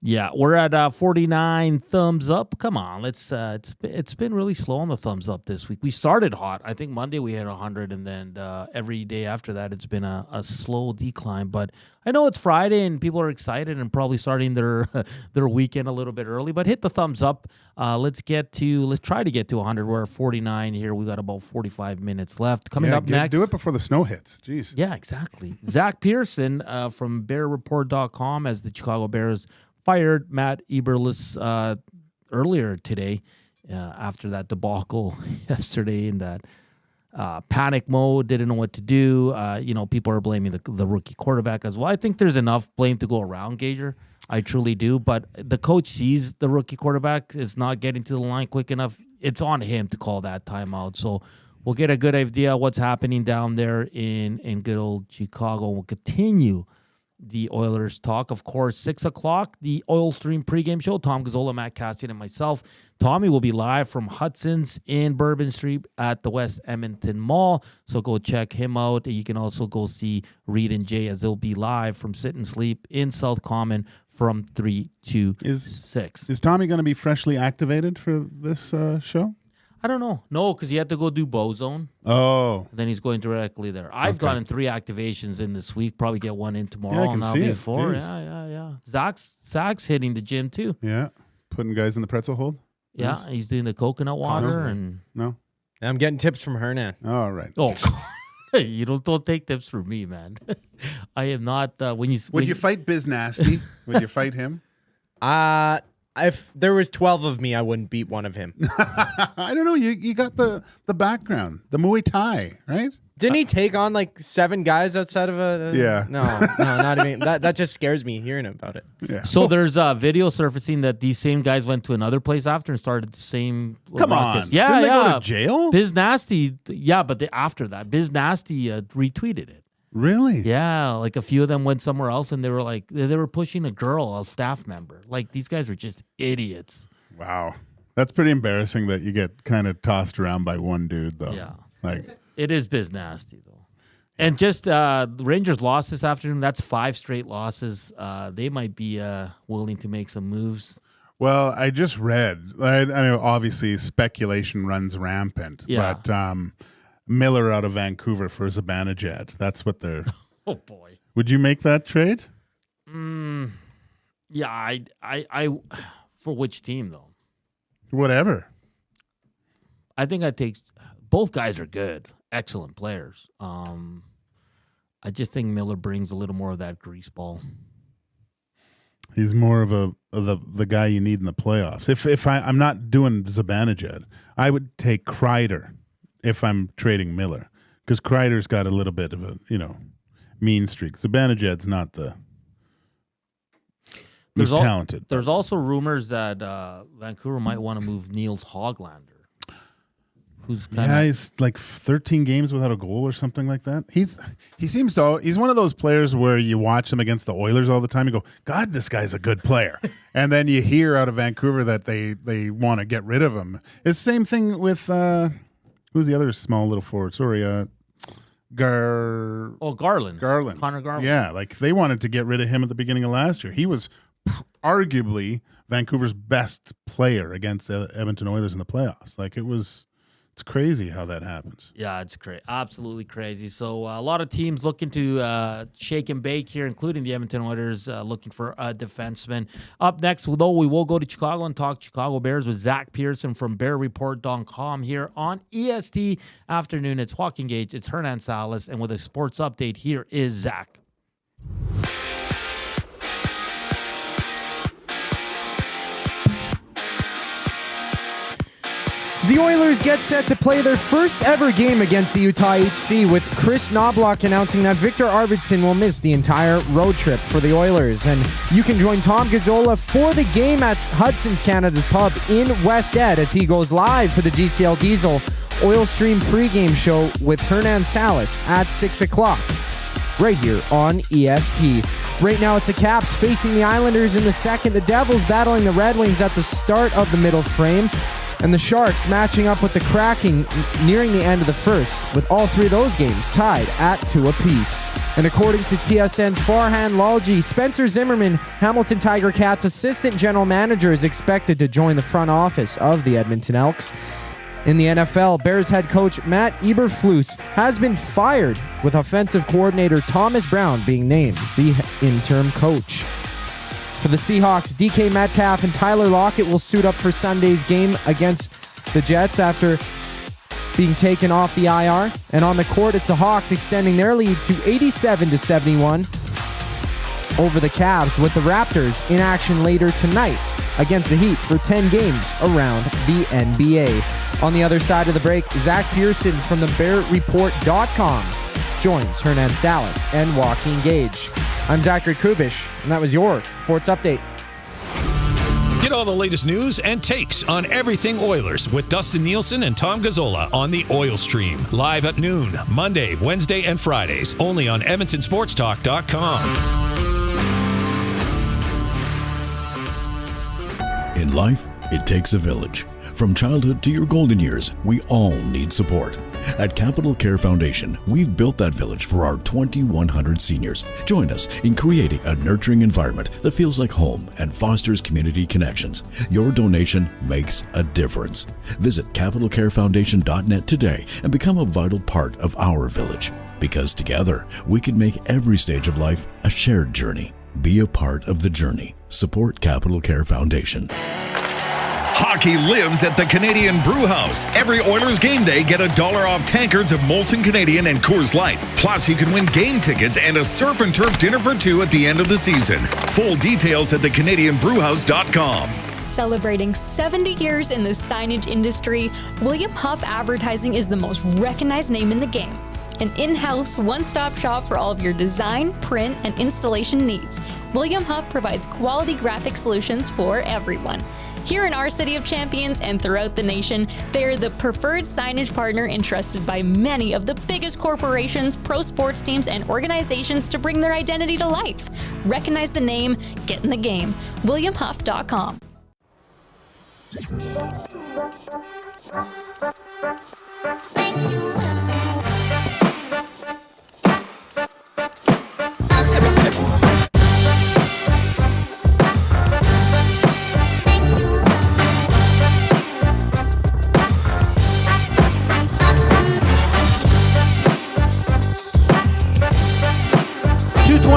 Yeah, we're at 49 thumbs up. Come on, let's. It's been really slow on the thumbs up this week. We started hot. I think Monday we had 100, and then every day after that it's been a slow decline. But I know it's Friday and people are excited and probably starting their weekend a little bit early. But hit the thumbs up. Let's try to get to 100. We're at 49 here. We got about 45 minutes left. Coming up next. Do it before the snow hits. Jeez. Yeah, exactly. Zack Pearson from BearReport.com as the Chicago Bears fired Matt Eberflus earlier today after that debacle yesterday in that panic mode, didn't know what to do. People are blaming the rookie quarterback as well. I think there's enough blame to go around, Gager. I truly do. But the coach sees the rookie quarterback is not getting to the line quick enough. It's on him to call that timeout. So we'll get a good idea of what's happening down there in good old Chicago. We'll continue the Oilers talk. Of course, 6 o'clock, the Oil Stream pregame show. Tom Gazzola, Matt Cassian, and myself. Tommy will be live from Hudson's in Bourbon Street at the West Edmonton Mall. So go check him out. You can also go see Reed and Jay as they'll be live from Sit and Sleep in South Common from 3 to 6. Is Tommy going to be freshly activated for this show? I don't know. No, because he had to go do Bozone. Oh. Then he's going directly there. I've gotten 3 activations in this week. Probably get one in tomorrow. Yeah, I can see it. 4. Jeez. Yeah. Zach's hitting the gym too. Yeah. Putting guys in the pretzel hold? Yeah, Nice. he's doing the coconut water and No? I'm getting tips from Hernan. All right. oh, you don't take tips from me, man. I am not. Would you fight Biz Nasty? Would you fight him? If there was 12 of me, I wouldn't beat one of him. I don't know. You got the background, the Muay Thai, right? Didn't he take on like 7 guys outside of a? Yeah. No, not even. That just scares me hearing about it. Yeah. So there's a video surfacing that these same guys went to another place after and started the same. Come ruckus. on. Yeah, Didn't they yeah. go to jail? Biz Nasty. Yeah, but after that, Biz Nasty retweeted it. Really? Yeah, like a few of them went somewhere else and they were like, they were pushing a girl, a staff member. Like these guys were just idiots. Wow. That's pretty embarrassing that you get kind of tossed around by one dude, though. Yeah. Like, it is Biz Nasty, though. And just the Rangers lost this afternoon. That's 5 straight losses. They might be willing to make some moves. well, I just read, I know obviously speculation runs rampant, Yeah. but Miller out of Vancouver for Zibanejad. That's what they're. Oh, boy. Would you make that trade? Yeah, I for which team, though? Whatever. I think I take both guys are good, excellent players. I just think Miller brings a little more of that grease ball. He's more of the guy you need in the playoffs. If I'm not doing Zibanejad, I would take Kreider if I'm trading Miller, because Kreider's got a little bit of a mean streak. Zibanejad's not the. He's talented. There's also rumors that Vancouver might want to move Niels Hoglander. He's like 13 games without a goal or something like that. He's one of those players where you watch him against the Oilers all the time. You go, God, this guy's a good player. And then you hear out of Vancouver that they want to get rid of him. It's the same thing with who's the other small little forward? Sorry, Garland. Connor Garland. Yeah, like they wanted to get rid of him at the beginning of last year. He was arguably Vancouver's best player against the Edmonton Oilers in the playoffs. Like it's crazy how that happens. Yeah, it's crazy. Absolutely crazy. So a lot of teams looking to shake and bake here, including the Edmonton Oilers, looking for a defenseman. Up next, though, we will go to Chicago and talk Chicago Bears with Zack Pearson from BearReport.com here on EST Afternoon. It's Joaquin Gage, it's Hernan Salas, and with a sports update, here is Zach. The Oilers get set to play their first ever game against the Utah HC, with Chris Knobloch announcing that Victor Arvidsson will miss the entire road trip for the Oilers. And you can join Tom Gazzola for the game at Hudson's Canada's Pub in West Ed as he goes live for the GCL Diesel Oil Stream pregame show with Hernan Salas at 6 o'clock. Right here on EST. Right now it's the Caps facing the Islanders in the second. The Devils battling the Red Wings at the start of the middle frame. And the Sharks matching up with the Kraken nearing the end of the first, with all 3 of those games tied at 2 apiece. And according to TSN's Farhan Lalji, Spencer Zimmerman, Hamilton Tiger Cats assistant general manager, is expected to join the front office of the Edmonton Elks. In the NFL, Bears head coach Matt Eberflus has been fired, with offensive coordinator Thomas Brown being named the interim coach. For the Seahawks, DK Metcalf and Tyler Lockett will suit up for Sunday's game against the Jets after being taken off the IR. And on the court, it's the Hawks extending their lead to 87-71 over the Cavs, with the Raptors in action later tonight against the Heat for 10 games around the NBA. On the other side of the break, Zack Pearson from the BearReport.com joins Hernan Salas and Joaquin Gage. I'm Zachary Kubusch, and that was your Sports Update. Get all the latest news and takes on everything Oilers with Dustin Nielsen and Tom Gazzola on the Oil Stream. Live at noon, Monday, Wednesday, and Fridays. Only on EdmontonSportsTalk.com. In life, it takes a village. From childhood to your golden years, we all need support. At Capital Care Foundation, we've built that village for our 2,100 seniors. Join us in creating a nurturing environment that feels like home and fosters community connections. Your donation makes a difference. Visit capitalcarefoundation.net today and become a vital part of our village. Because together, we can make every stage of life a shared journey. Be a part of the journey. Support Capital Care Foundation. Hockey lives at the Canadian Brew House. Every Oilers game day, get $1 off tankards of Molson Canadian and Coors Light. Plus, you can win game tickets and a surf and turf dinner for two at the end of the season. Full details at thecanadianbrewhouse.com. Celebrating 70 years in the signage industry, William Huff Advertising is the most recognized name in the game. An in-house, one-stop shop for all of your design, print, and installation needs. William Huff provides quality graphic solutions for everyone. Here in our City of Champions and throughout the nation, they are the preferred signage partner entrusted by many of the biggest corporations, pro sports teams, and organizations to bring their identity to life. Recognize the name, get in the game. WilliamHuff.com.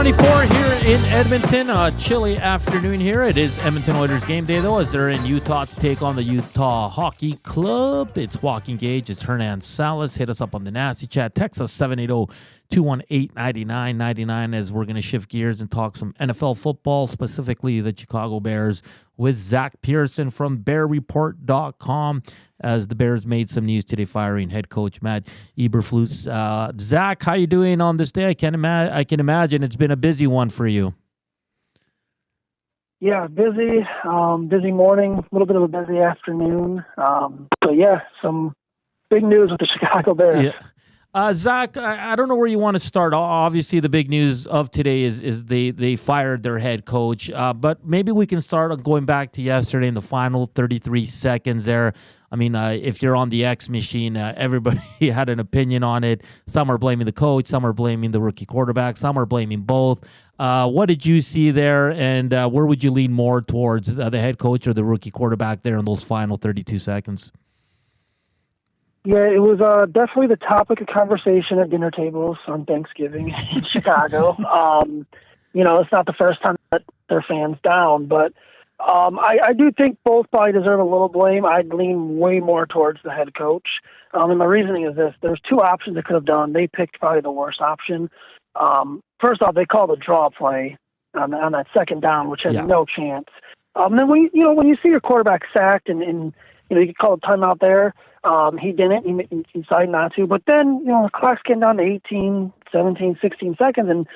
Here in Edmonton, a chilly afternoon here. It is Edmonton Oilers game day, though, as they're in Utah to take on the Utah Hockey Club. It's Joaquin Gage. It's Hernan Salas. Hit us up on the nasty chat. Text us 780-218-9999 as we're going to shift gears and talk some NFL football, specifically the Chicago Bears, with Zack Pearson from BearReport.com, as the Bears made some news today firing head coach Matt Eberflus. Zach, how you doing on this day? I can imagine it's been a busy one for you. Yeah, busy. Busy morning, a little bit of a busy afternoon. So yeah, some big news with the Chicago Bears. Yeah. Zach, I don't know where you want to start. Obviously, the big news of today is they fired their head coach. But maybe we can start on going back to yesterday in the final 33 seconds there. I mean, if you're on the X machine, everybody had an opinion on it. Some are blaming the coach. Some are blaming the rookie quarterback. Some are blaming both. What did you see there, and where would you lean more towards, the head coach or the rookie quarterback there in those final 32 seconds? Yeah, it was definitely the topic of conversation at dinner tables on Thanksgiving in Chicago. It's not the first time that their fans down, but I do think both probably deserve a little blame. I'd lean way more towards the head coach. And my reasoning is this. There's two options they could have done. They picked probably the worst option. First off, they called a draw play on that second down, which has no chance. Then when you see your quarterback sacked and you could call a timeout there, he didn't. He decided not to. But then, the clock's getting down to 18, 17, 16 seconds, and,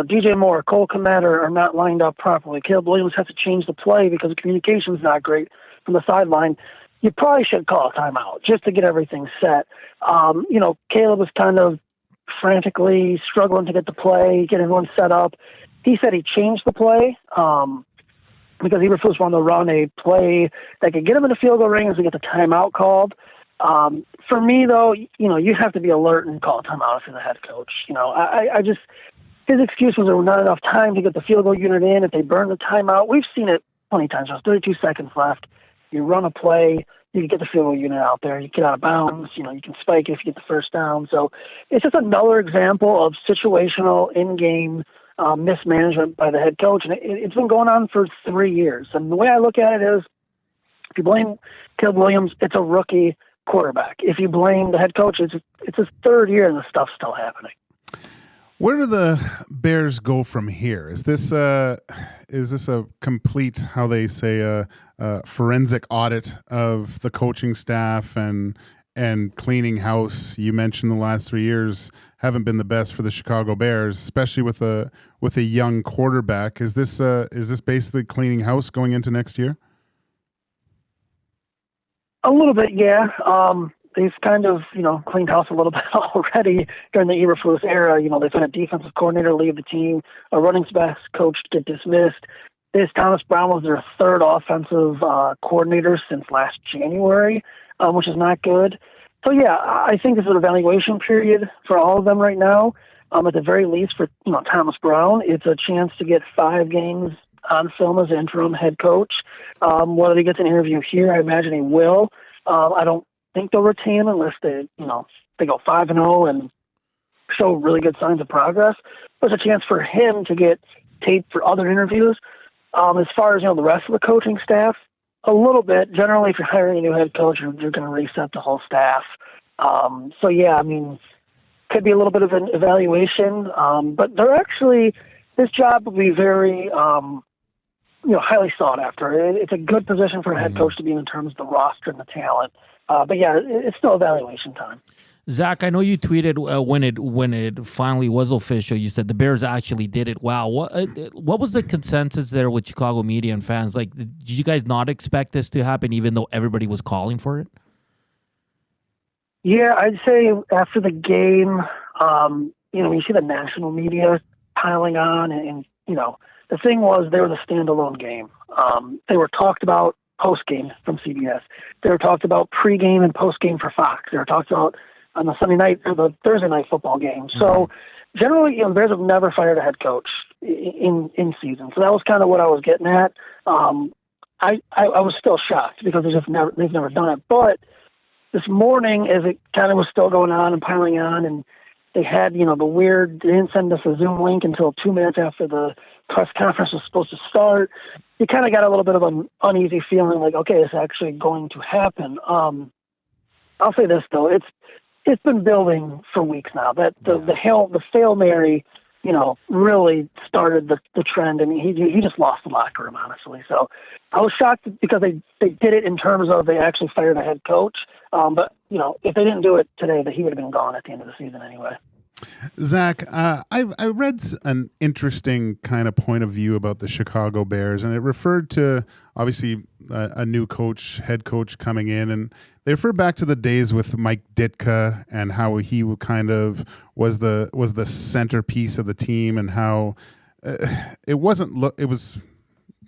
DJ Moore, Cole Komet are not lined up properly. Caleb Williams has to change the play because the communication's not great from the sideline. You probably should call a timeout just to get everything set. Caleb was kind of frantically struggling to get the play, get everyone set up. He said he changed the play because Eberflus wanted to run a play that could get him in the field goal range and get the timeout called. For me, though, you have to be alert and call a timeout if you're the head coach. his excuse was there was not enough time to get the field goal unit in. If they burn the timeout, we've seen it plenty of times. There's 32 seconds left. You run a play, you can get the field goal unit out there. You get out of bounds. You can spike it if you get the first down. So it's just another example of situational in-game mismanagement by the head coach. And it's been going on for 3 years. And the way I look at it is, if you blame Caleb Williams, it's a rookie quarterback. If you blame the head coach, it's his third year and the stuff's still happening. Where do the Bears go from here? Is this a complete, how they say, forensic audit of the coaching staff and cleaning house? You mentioned the last 3 years haven't been the best for the Chicago Bears, especially with a young quarterback. Is this basically cleaning house going into next year? A little bit, yeah. They've kind of, cleaned house a little bit already during the Eberflus era. They've had a defensive coordinator leave the team, a running backs coach get dismissed. This Thomas Brown was their third offensive coordinator since last January, which is not good. So, yeah, I think this is an evaluation period for all of them right now. At the very least for, Thomas Brown, it's a chance to get 5 games on film as interim head coach. Whether he gets an interview here, I imagine he will. I don't think they'll retain him unless they go 5-0 and show really good signs of progress. There's a chance for him to get tape for other interviews. As far as the rest of the coaching staff, a little bit. Generally, if you're hiring a new head coach, you're going to reset the whole staff. So yeah, could be a little bit of an evaluation, but they're actually, this job will be very highly sought after. It's a good position for a head coach to be in terms of the roster and the talent. But yeah, it's still evaluation time. Zach, I know you tweeted when it finally was official. You said the Bears actually did it. Wow, what was the consensus there with Chicago media and fans? Like, did you guys not expect this to happen, even though everybody was calling for it? Yeah, I'd say after the game, you see the national media piling on, and the thing was they were the standalone game. They were talked about post-game from CBS. They were talked about pre-game and post-game for Fox. They were talked about on the Sunday night or the Thursday night football game. So generally, the Bears have never fired a head coach in season. So that was kind of what I was getting at. I was still shocked because they've never done it. But this morning, as it kind of was still going on and piling on, and they had, they didn't send us a Zoom link until 2 minutes after the press conference was supposed to start. You kind of got a little bit of an uneasy feeling like, okay, it's actually going to happen. I'll say this, though. It's been building for weeks now. That the Hail Mary, really started the trend, and he just lost the locker room, honestly. So I was shocked because they did it in terms of they actually fired a head coach. But, if they didn't do it today, that he would have been gone at the end of the season anyway. Zach, I read an interesting kind of point of view about the Chicago Bears, and it referred to obviously a new head coach coming in, and they refer back to the days with Mike Ditka and how he kind of was the centerpiece of the team, and how it was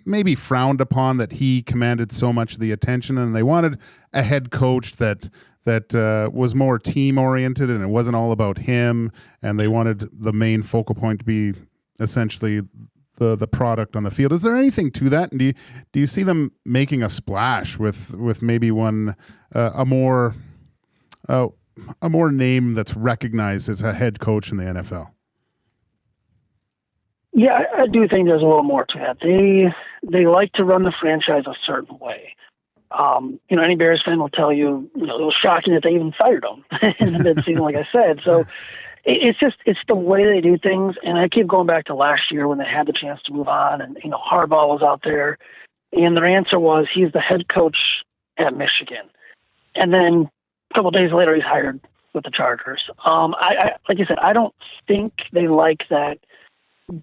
maybe frowned upon that he commanded so much of the attention, and they wanted a head coach that was more team oriented, and it wasn't all about him, and they wanted the main focal point to be essentially the product on the field. Is there anything to that? And do you see them making a splash with maybe one a more name that's recognized as a head coach in the NFL? Yeah, I do think there's a little more to that. They like to run the franchise a certain way. Any Bears fan will tell you, it was shocking that they even fired him in the midseason, like I said. So it's the way they do things. And I keep going back to last year when they had the chance to move on, and, Harbaugh was out there, and their answer was he's the head coach at Michigan. And then a couple of days later, he's hired with the Chargers. I like you said, I don't think they like that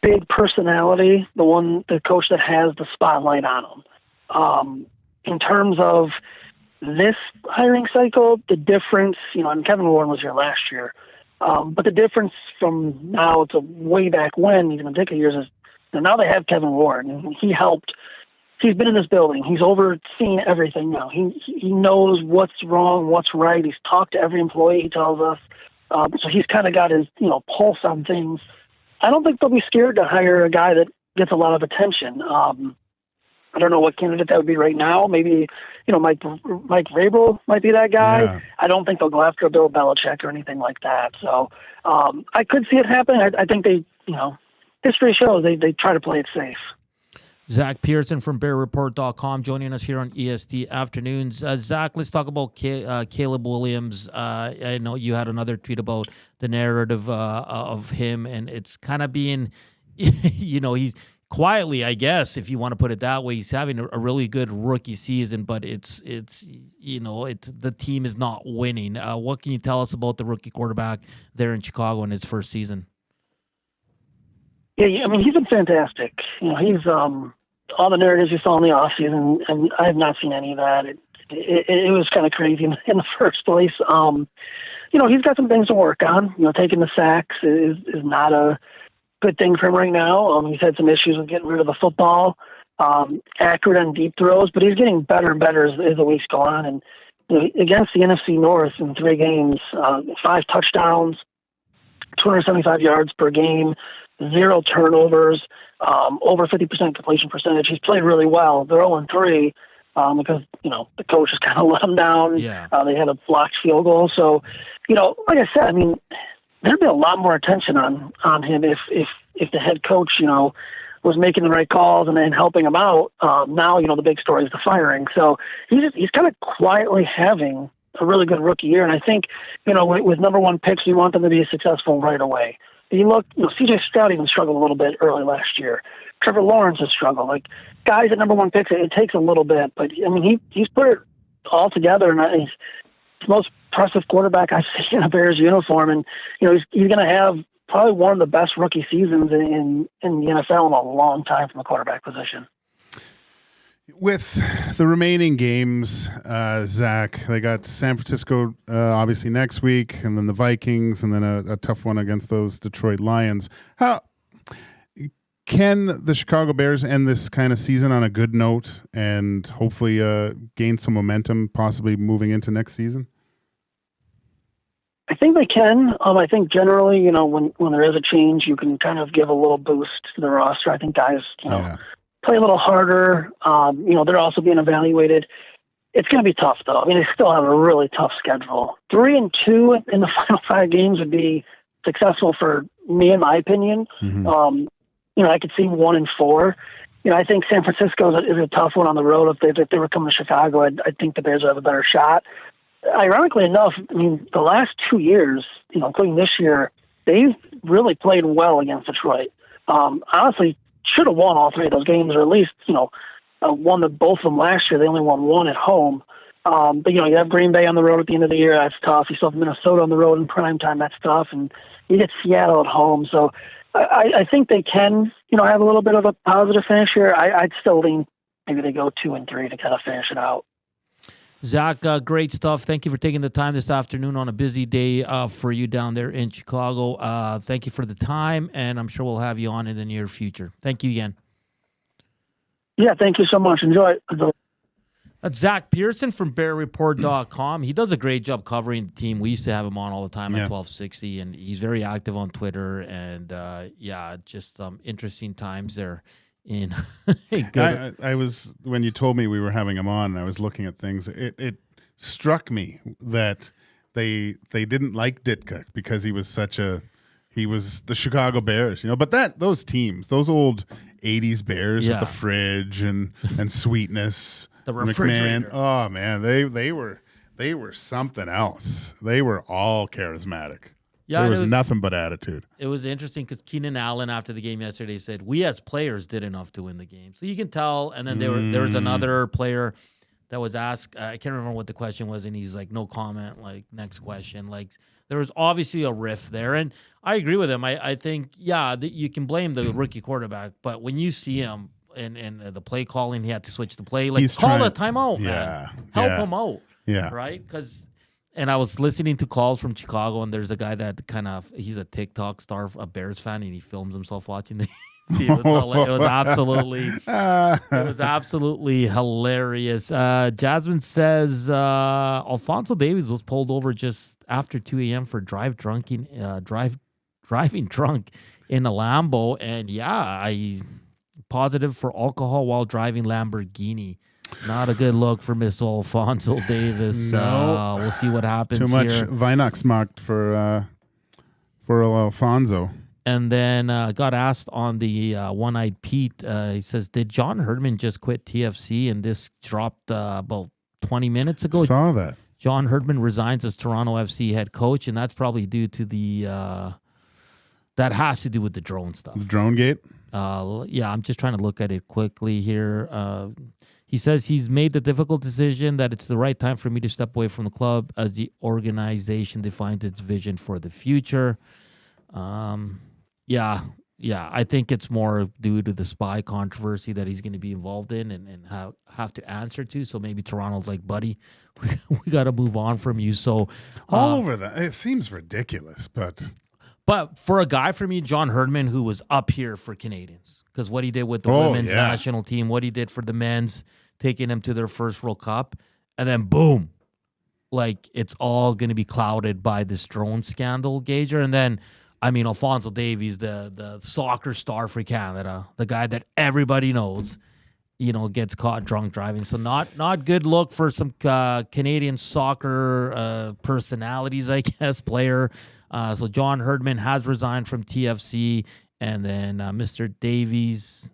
big personality, the coach that has the spotlight on him. In terms of this hiring cycle, the difference, and Kevin Warren was here last year, but the difference from now to way back when, even the Ditka years, is now they have Kevin Warren, and he's been in this building. He's overseen everything now. He knows what's wrong, what's right. He's talked to every employee, he tells us. So he's kind of got his, pulse on things. I don't think they'll be scared to hire a guy that gets a lot of attention. I don't know what candidate that would be right now. Maybe, Mike Vrabel might be that guy. Yeah. I don't think they'll go after Bill Belichick or anything like that. So I could see it happen. I think they, history shows they try to play it safe. Zack Pearson from BearReport.com joining us here on EST Afternoons. Zach, let's talk about Caleb Williams. I know you had another tweet about the narrative of him, and it's kind of being, he's quietly, I guess, if you want to put it that way, he's having a really good rookie season, but it's the team is not winning. What can you tell us about the rookie quarterback there in Chicago in his first season? Yeah, I mean, he's been fantastic. He's all the narratives you saw in the offseason, and I have not seen any of that. It was kind of crazy in the first place. He's got some things to work on. Taking the sacks is not a good thing for him right now. He's had some issues with getting rid of the football, accurate on deep throws, but he's getting better and better as the weeks go on. And against the NFC North in 3 games, 5 touchdowns, 275 yards per game, 0 turnovers, over 50% completion percentage. He's played really well. They're 0-3 because, the coach just kind of let them down. Yeah. They had a blocked field goal. So, like I said, I mean, there'd be a lot more attention on him if the head coach, was making the right calls and helping him out. Now, the big story is the firing. So he's kind of quietly having a really good rookie year. And I think, with number 1 picks, you want them to be successful right away. You look, C.J. Stroud even struggled a little bit early last year. Trevor Lawrence has struggled. Like, guys at number 1 picks, it takes a little bit. But, I mean, he's put it all together, and he's the most impressive quarterback I've seen in a Bears uniform. And, he's going to have probably one of the best rookie seasons in the NFL in a long time from the quarterback position. With the remaining games, Zach, they got San Francisco obviously next week, and then the Vikings, and then a tough one against those Detroit Lions. How can the Chicago Bears end this kind of season on a good note and hopefully gain some momentum, possibly moving into next season? I think they can. I think generally, when there is a change, you can kind of give a little boost to the roster. I think guys, play a little harder. They're also being evaluated. It's going to be tough, though. I mean, they still have a really tough schedule. 3-2 in the final 5 games would be successful for me, in my opinion. Mm-hmm. I could see 1-4. I think San Francisco is a tough one on the road. If they were coming to Chicago, I think the Bears would have a better shot. Ironically enough, I mean, the last 2 years, including this year, they've really played well against Detroit. Honestly, should have won all 3 of those games, or at least, won both of them last year. They only won 1 at home. But, you have Green Bay on the road at the end of the year. That's tough. You still have Minnesota on the road in prime time. That's tough. And you get Seattle at home. So I think they can, have a little bit of a positive finish here. I'd still lean maybe they go 2-3 to kind of finish it out. Zach, great stuff. Thank you for taking the time this afternoon on a busy day for you down there in Chicago. Thank you for the time, and I'm sure we'll have you on in the near future. Thank you again. Yeah, thank you so much. Enjoy it. That's Zack Pearson from BearReport.com. He does a great job covering the team. We used to have him on all the time at 1260, and he's very active on Twitter. And, just some interesting times there. I was, when you told me we were having him on, and I was looking at things. It struck me that they didn't like Ditka because he was the Chicago Bears, But those teams, those old '80s Bears with the fridge and sweetness, the refrigerator. McMahon, oh man, they were something else. They were all charismatic. Yeah, there was nothing but attitude. It was interesting because Keenan Allen, after the game yesterday, said, we as players did enough to win the game. So you can tell. And then there was another player that was asked, I can't remember what the question was, and he's like, no comment, like, next question. Like, there was obviously a riff there. And I agree with him. I think, you can blame the rookie quarterback, but when you see him and the play calling, he had to switch the play. Like, call a timeout, man. Help him out. Yeah. Right? And I was listening to calls from Chicago, and there's a guy that he's a TikTok star, a Bears fan, and he films himself watching the it was absolutely hilarious. Jasmine says Alphonso Davies was pulled over just after 2 a.m. for driving drunk. in a Lambo. And I positive for alcohol while driving Lamborghini. Not a good look for Miss Alfonso Davis. No. We'll see what happens Too much here. Weihnachtsmarkt for Alfonso. And then got asked on the One-Eyed Pete. He says, did John Herdman just quit TFC? And this dropped about 20 minutes ago. Saw that. John Herdman resigns as Toronto FC head coach, and that's probably due to the that has to do with the drone stuff. The drone gate? I'm just trying to look at it quickly here. He says he's made the difficult decision that it's the right time for me to step away from the club as the organization defines its vision for the future. I think it's more due to the spy controversy that he's going to be involved in and have to answer to. So maybe Toronto's like, buddy, we got to move on from you. So all over that. It seems ridiculous, but for a guy for me, John Herdman, who was up here for Canadians, because what he did with the women's national team, what he did for the men's, taking them to their first World Cup, and then boom, like it's all going to be clouded by this drone scandal, Gager. And then, I mean, Alfonso Davies, the soccer star for Canada, the guy that everybody knows, gets caught drunk driving. So not good look for some Canadian soccer personalities, I guess, player. So John Herdman has resigned from TFC, and then Mr. Davies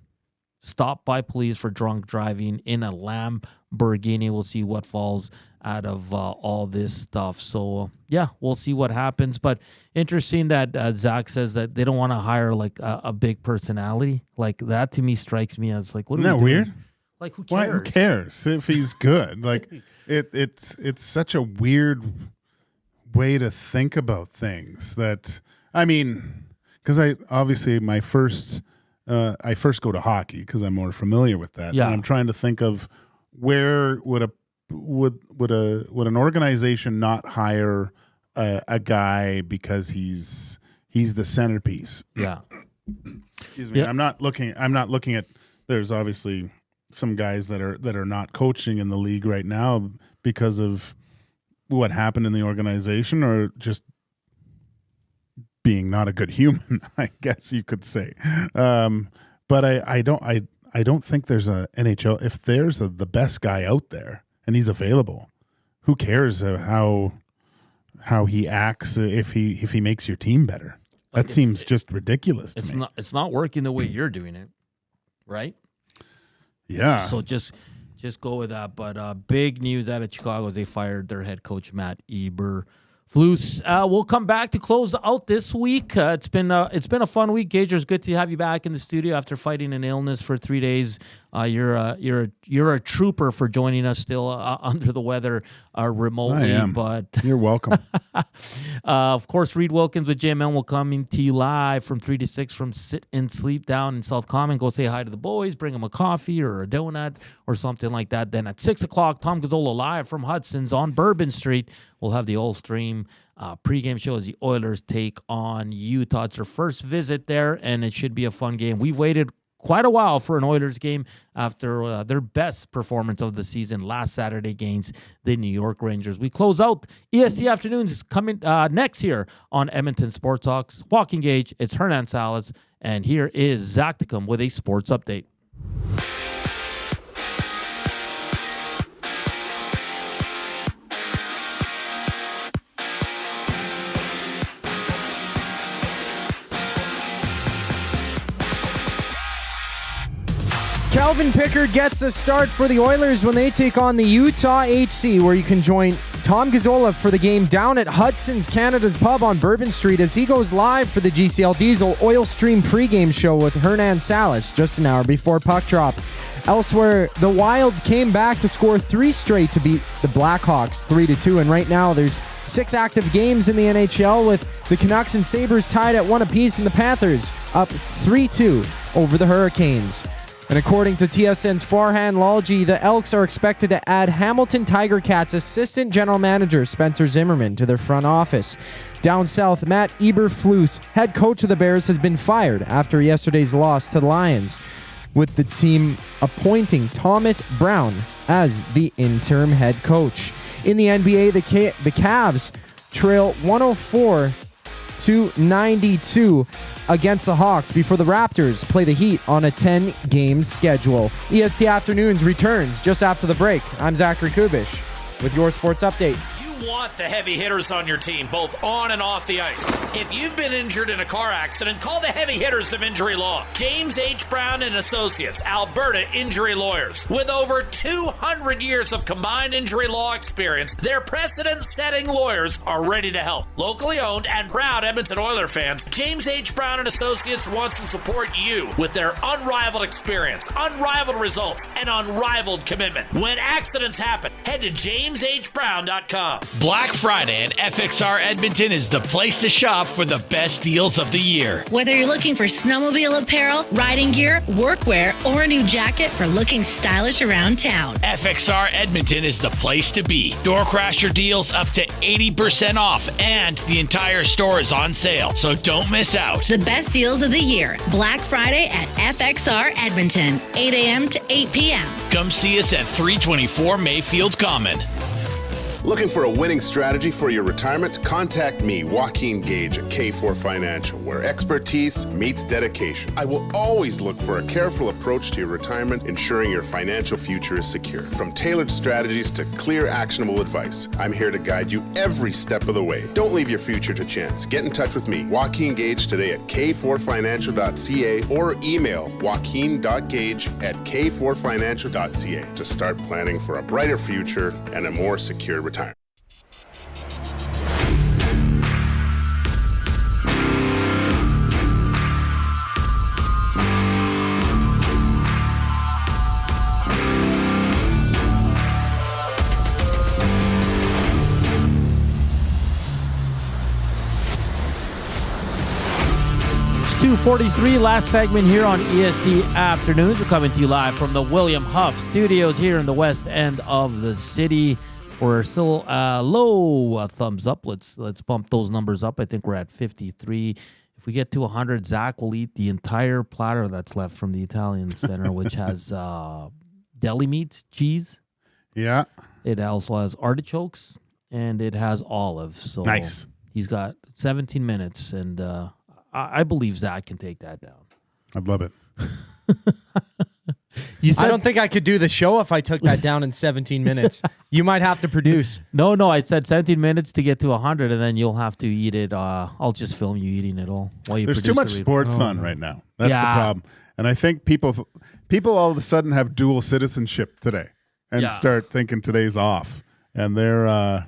stopped by police for drunk driving in a Lamborghini. We'll see what falls out of all this stuff. So, we'll see what happens. But interesting that Zach says that they don't want to hire like a big personality. Like that to me strikes me as like, what isn't are we that doing? weird? Like, who cares? Why, who cares if he's good? Like it's such a weird way to think about things that, I mean, because I first go to hockey because I'm more familiar with that. Yeah. And I'm trying to think of where would an organization not hire a guy because he's the centerpiece? Yeah. Excuse me. Yeah. I'm not looking at. There's obviously some guys that are not coaching in the league right now because of what happened in the organization, or just being not a good human, I guess you could say. But I don't think there's a NHL. If there's the best guy out there and he's available, who cares how he acts if he makes your team better? That seems just ridiculous to me. It's not working the way you're doing it, right? Yeah. So just go with that. But big news out of Chicago is they fired their head coach, Matt Eberflus. We'll come back to close out this week. It's been a fun week. Gager, good to have you back in the studio after fighting an illness for 3 days. You're a trooper for joining us still under the weather remotely. I am. But you're welcome. Of course, Reed Wilkins with JML will come to you live from 3 to 6 from Sit and Sleep down in South Common. Go say hi to the boys, bring them a coffee or a donut or something like that. Then at 6 o'clock, Tom Gazzola live from Hudson's on Bourbon Street. We'll have the Oil Stream pregame show as the Oilers take on Utah. It's their first visit there, and it should be a fun game. We've waited quite a while for an Oilers game after their best performance of the season last Saturday against the New York Rangers. We close out EST Afternoons coming next here on Edmonton Sports Talk. Joaquin Gage, it's Hernan Salas, and here is Zachticum with a sports update. Calvin Pickard gets a start for the Oilers when they take on the Utah HC, where you can join Tom Gazzola for the game down at Hudson's Canada's Pub on Bourbon Street as he goes live for the GCL Diesel Oil Stream pregame show with Hernan Salas just an hour before puck drop. Elsewhere, the Wild came back to score 3 straight to beat the Blackhawks 3-2, and right now there's 6 active games in the NHL with the Canucks and Sabres tied at 1 apiece and the Panthers up 3-2 over the Hurricanes. And according to TSN's Farhan Lalji, the Elks are expected to add Hamilton Tiger Cats assistant general manager Spencer Zimmerman to their front office. Down south, Matt Eberflus, head coach of the Bears, has been fired after yesterday's loss to the Lions, with the team appointing Thomas Brown as the interim head coach. In the NBA, the Cavs trail 104 102-92 against the Hawks before the Raptors play the Heat on a 10-game schedule. EST Afternoons returns just after the break. I'm Zachary Kubusch with your sports update. You want the heavy hitters on your team, both on and off the ice. If you've been injured in a car accident, call the heavy hitters of injury law. James H. Brown and Associates, Alberta Injury Lawyers. With over 200 years of combined injury law experience, their precedent-setting lawyers are ready to help. Locally owned and proud Edmonton Oilers fans, James H. Brown and Associates wants to support you with their unrivaled experience, unrivaled results, and unrivaled commitment. When accidents happen, head to jameshbrown.com. Black Friday at FXR Edmonton is the place to shop for the best deals of the year. Whether you're looking for snowmobile apparel, riding gear, workwear, or a new jacket for looking stylish around town, FXR Edmonton is the place to be. Door crasher deals up to 80% off, and the entire store is on sale, so don't miss out. the best deals of the year. Black Friday at FXR Edmonton, 8 a.m. to 8 p.m. Come see us at 324 Mayfield Common. Looking for a winning strategy for your retirement? Contact me, Joaquin Gage at K4 Financial, where expertise meets dedication. I will always look for a careful approach to your retirement, ensuring your financial future is secure. From tailored strategies to clear, actionable advice, I'm here to guide you every step of the way. Don't leave your future to chance. Get in touch with me, Joaquin Gage, today at k4financial.ca or email joaquin.gage@k4financial.ca to start planning for a brighter future and a more secure retirement. It's 2:43, last segment here on EST Afternoons. We're coming to you live from the William Huff Studios here in the west end of the city. We're still low thumbs up. Let's bump those numbers up. I think we're at 53. If we get to 100, Zach will eat the entire platter that's left from the Italian Center, which has deli meats, cheese. Yeah. It also has artichokes, and it has olives. So nice. He's got 17 minutes, and I believe Zach can take that down. I'd love it. I don't think I could do the show if I took that down in 17 minutes. You might have to produce. No, I said 17 minutes to get to 100, and then you'll have to eat it. I'll just film you eating it all. While you There's too much sports on right now. That's the problem. And I think people all of a sudden have dual citizenship today and start thinking today's off. And they're,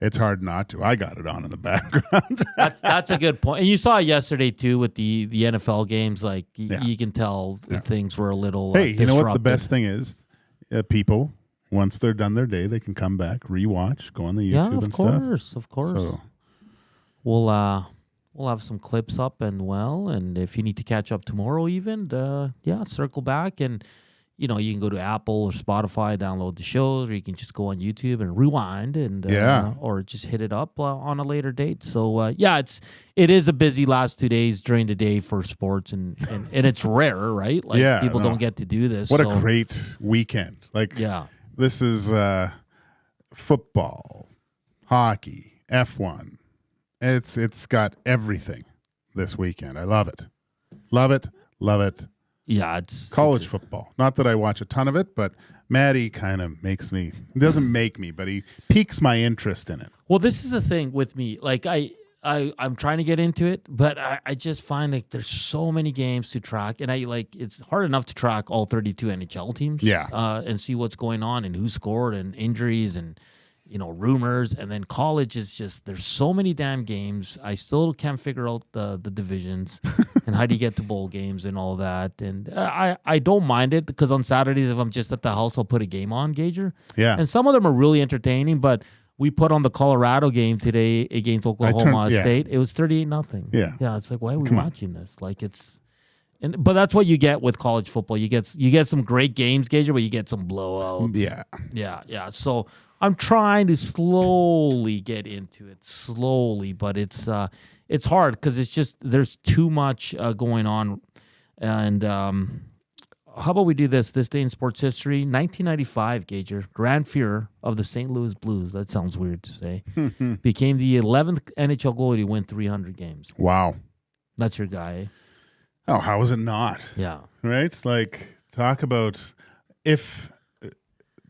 it's hard not to. I got it on in the background. That's a good point. And you saw it yesterday, too, with the NFL games. Like, you can tell things were a little Hey, you know what the disrupted. best thing is? People, once they're done their day, they can come back, rewatch, go on the YouTube and stuff. Of course. So, We'll have some clips up and if you need to catch up tomorrow even, circle back and, you can go to Apple or Spotify, download the shows, or you can just go on YouTube and rewind and or just hit it up on a later date. So it is a busy last 2 days during the day for sports and it's rare, right? Like people don't get to do this. What a great weekend. This is football, hockey, F1. It's got everything this weekend. I love it. Love it. Love it. Yeah, it's college football. Not that I watch a ton of it, but Maddie kind of makes me. He doesn't make me, but he piques my interest in it. Well, this is the thing with me. Like I'm trying to get into it, but I just find like there's so many games to track, and it's hard enough to track all 32 NHL teams. And see what's going on and who scored and injuries and rumors. And then college is just there's so many damn games. I still can't figure out the divisions and how do you get to bowl games and all that. And I don't mind it because on Saturdays if I'm just at the house I'll put a game on, Gager. Yeah. And some of them are really entertaining, but we put on the Colorado game today against Oklahoma State. It was 38-0. Yeah. Yeah. It's like, why are we watching this? Like but that's what you get with college football. You get some great games, Gager, but you get some blowouts. Yeah. Yeah. So I'm trying to slowly get into it, but it's hard because it's just there's too much going on, and how about we do this day in sports history? 1995, Gager, Grand Fuhrer of the St. Louis Blues, that sounds weird to say, became the 11th NHL goalie to win 300 games. Wow. That's your guy, eh? Oh, how is it not? Yeah. Right? Like, talk about if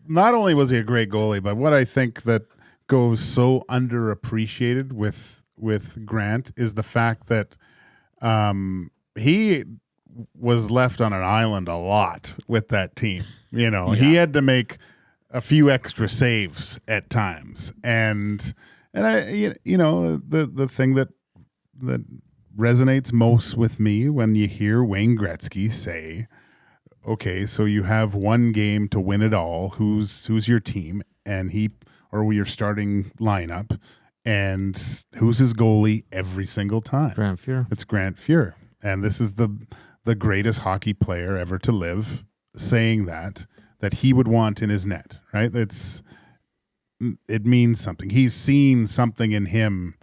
not only was he a great goalie, but what I think that goes so underappreciated with Grant is the fact that he was left on an island a lot with that team. You know, he had to make a few extra saves at times, and I, you know, the thing that resonates most with me when you hear Wayne Gretzky say, "Okay, so you have one game to win it all. Who's your team?" And or your starting lineup, and who's his goalie every single time? Grant Fuhrer. It's Grant Fuhrer, and this is the greatest hockey player ever to live, saying that he would want in his net, right? It means something. He's seen something in him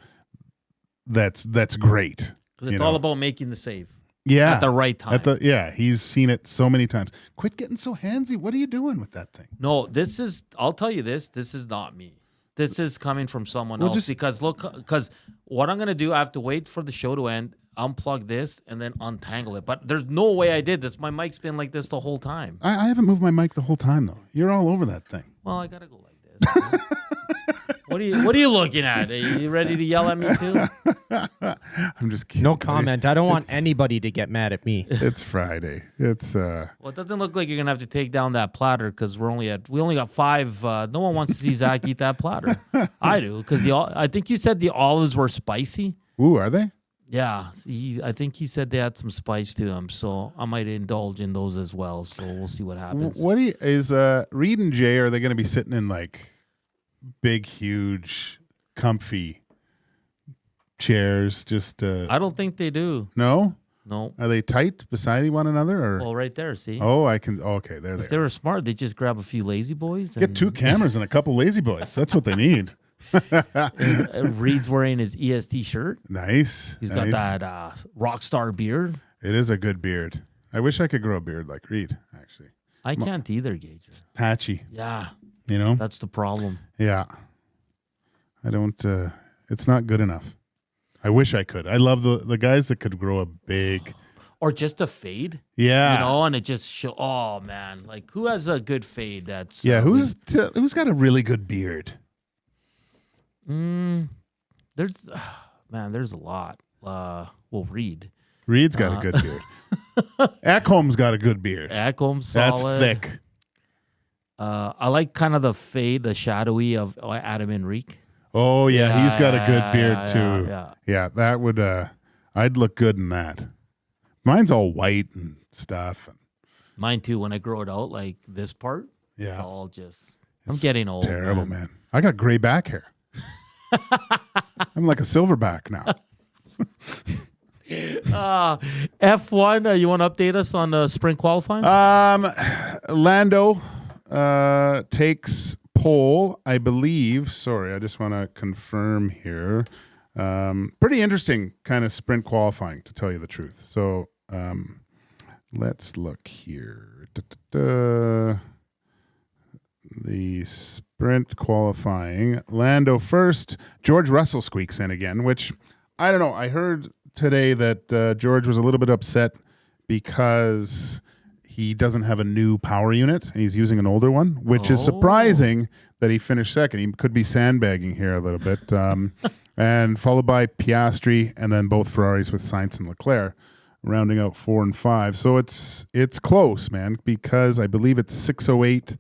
that's great. Because it's all about making the save. Yeah. At the right time. He's seen it so many times. Quit getting so handsy. What are you doing with that thing? No, I'll tell you this is not me. This is coming from someone else. Because what I'm going to do, I have to wait for the show to end, unplug this, and then untangle it. But there's no way I did this. My mic's been like this the whole time. I haven't moved my mic the whole time, though. You're all over that thing. Well, I got to go like this. What are you looking at? Are you ready to yell at me too? I'm just kidding. No comment. I don't want anybody to get mad at me. It's Friday. It's Well, it doesn't look like you're gonna have to take down that platter because we only got 5. No one wants to see Zach eat that platter. I do because I think you said the olives were spicy. Ooh, are they? Yeah, I think he said they had some spice to them, so I might indulge in those as well. So we'll see what happens. Is Reed and Jay? Are they going to be sitting in like big, huge, comfy chairs? Just I don't think they do. No. Are they tight beside one another? Or? Well, right there. See. Oh, I can. Okay, there. If they were smart, they just grab a few lazy boys. Get 2 cameras and a couple lazy boys. That's what they need. Reed's wearing his EST shirt. Nice. He's got that rock star beard. It is a good beard. I wish I could grow a beard like Reed, actually. I can't either, Gage. It's patchy. Yeah. You know? That's the problem. Yeah. I don't, it's not good enough. I wish I could. I love the guys that could grow a big... Or just a fade. Yeah. You know, and it just oh, man. Like, who has a good fade that's... Yeah, who's got a really good beard? There's a lot. Reed. Reed's got a good beard. Ekholm's got a good beard. Ekholm's That's solid. thick. I like kind of the fade, the shadowy of Adam Enrique. Oh yeah, he's got a good beard too. Yeah, that would I'd look good in that. Mine's all white and stuff. Mine too. When I grow it out, like this part, yeah, it's all just. I'm getting old. Terrible, man. I got gray back hair. I'm like a silverback now. F1, you want to update us on the sprint qualifying? Lando takes pole, I believe. Sorry, I just want to confirm here. Pretty interesting kind of sprint qualifying, to tell you the truth. So let's look here. The sprint qualifying. Lando first. George Russell squeaks in again, which I don't know. I heard today that George was a little bit upset because he doesn't have a new power unit. He's using an older one, which is surprising that he finished second. He could be sandbagging here a little bit. And followed by Piastri, and then both Ferraris with Sainz and Leclerc, rounding out 4 and 5. So it's close, man, because I believe it's 608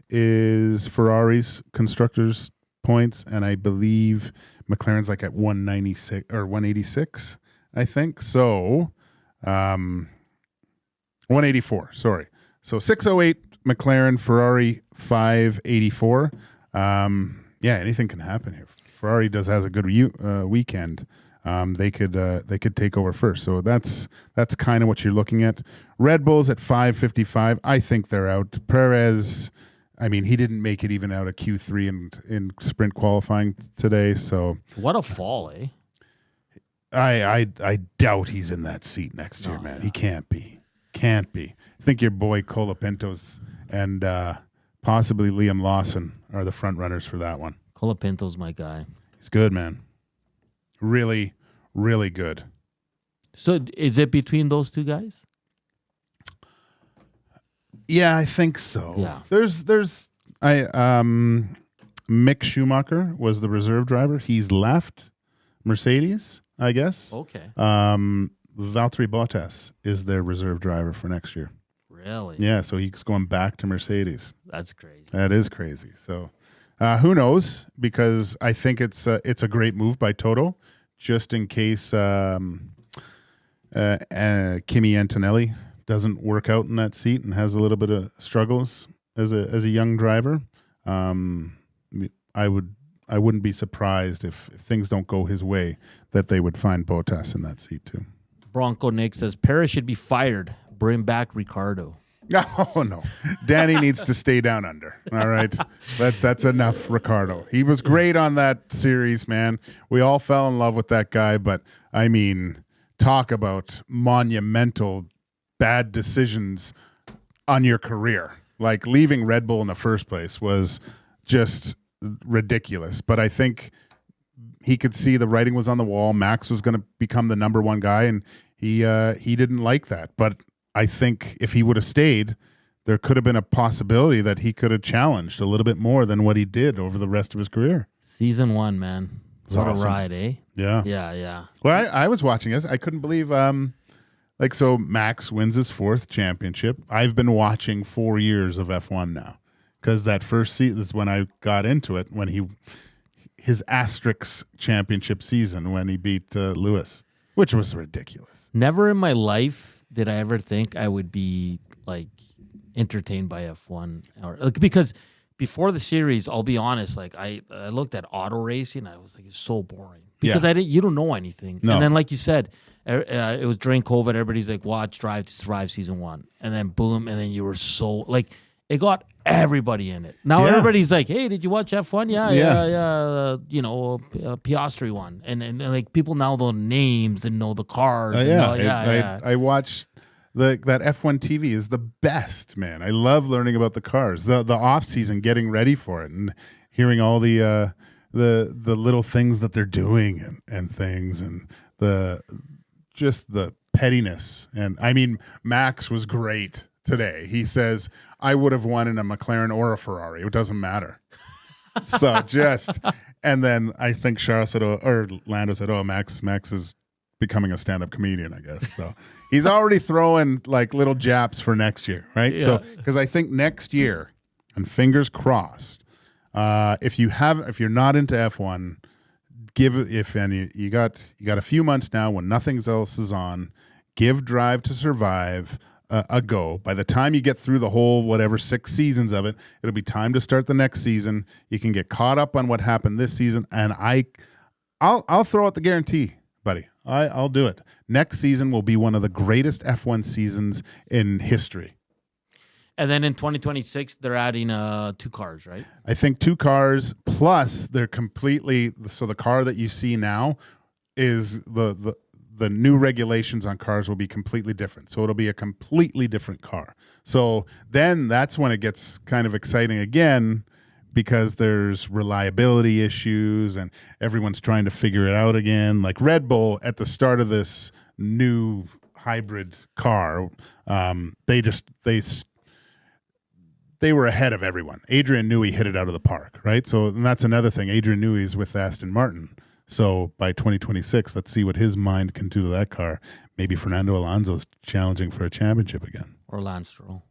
is Ferrari's constructors' points, and I believe McLaren's like at 196 or 186, I think. So 184, sorry. So 608 McLaren, Ferrari 584. Yeah, anything can happen here. Ferrari has a good weekend. They could take over first. So that's kind of what you're looking at. Red Bull's at 555. I think they're out. Perez, I mean, he didn't make it even out of Q3 in sprint qualifying today. So what a fall, eh? I doubt he's in that seat next year, man. Yeah. He can't be. Can't be. I think your boy Colapintos and possibly Liam Lawson are the front runners for that one. Colapinto's my guy. He's good, man. Really, really good. So is it between those two guys? Yeah, I think so. Yeah. Mick Schumacher was the reserve driver. He's left Mercedes, I guess. Okay. Valtteri Bottas is their reserve driver for next year. Really? Yeah, so he's going back to Mercedes. That's crazy. That is crazy. So who knows? Because I think it's a great move by Toto, just in case Kimi Antonelli doesn't work out in that seat and has a little bit of struggles as a young driver. I wouldn't be surprised if things don't go his way that they would find Bottas in that seat too. Bronco Nick says Perez should be fired. Bring back Ricardo. Oh no, Danny needs to stay down under. All right, that's enough. Ricardo, he was great on that series, man. We all fell in love with that guy, but I mean, talk about monumental bad decisions on your career. Like leaving Red Bull in the first place was just ridiculous. But I think he could see the writing was on the wall. Max was going to become the number one guy, and he didn't like that. But I think if he would have stayed, there could have been a possibility that he could have challenged a little bit more than what he did over the rest of his career. Season 1, man. What awesome. a ride, eh? Yeah. Yeah. Well, I was watching this. I couldn't believe, so Max wins his 4th championship. I've been watching 4 years of F1 now because that first season is when I got into it, when his asterisk championship season when he beat Lewis, which was ridiculous. Never in my life did I ever think I would be like entertained by F1 because before the series, I'll be honest, like I looked at auto racing, I was like, it's so boring because you don't know anything. No. And then, like you said, it was during COVID. Everybody's like, watch Drive to Survive season 1, and then boom, and then you were so like it got everybody in it. Now everybody's like, hey, did you watch F1? Yeah. Piastri won, and like people now know names and know the cars. I watched that F1 TV is the best, man. I love learning about the cars, the off season, getting ready for it, and hearing all the little things that they're doing and things, and the pettiness. And I mean, Max was great today. He says, I would have won in a McLaren or a Ferrari. It doesn't matter. So and then I think Charles said, or Lando said, Max is becoming a stand-up comedian, I guess. So he's already throwing like little japs for next year, right? Yeah. So, because I think next year, and fingers crossed, if you're not into F1, you got a few months now when nothing else is on, give Drive to Survive a go. By the time you get through the whole 6 seasons of it, it'll be time to start the next season. You can get caught up on what happened this season, and I'll throw out the guarantee, buddy. I'll do it. Next season will be one of the greatest F1 seasons in history. And then in 2026, they're adding 2 cars, right? I think 2 cars, plus they're completely, so the car that you see now is the new regulations on cars will be completely different. So it'll be a completely different car. So then that's when it gets kind of exciting again, because there's reliability issues and everyone's trying to figure it out again. Like Red Bull at the start of this new hybrid car, they were ahead of everyone. Adrian Newey hit it out of the park, right? So and that's another thing. Adrian Newey's with Aston Martin. So by 2026, let's see what his mind can do to that car. Maybe Fernando Alonso's challenging for a championship again. Or Lance Stroll.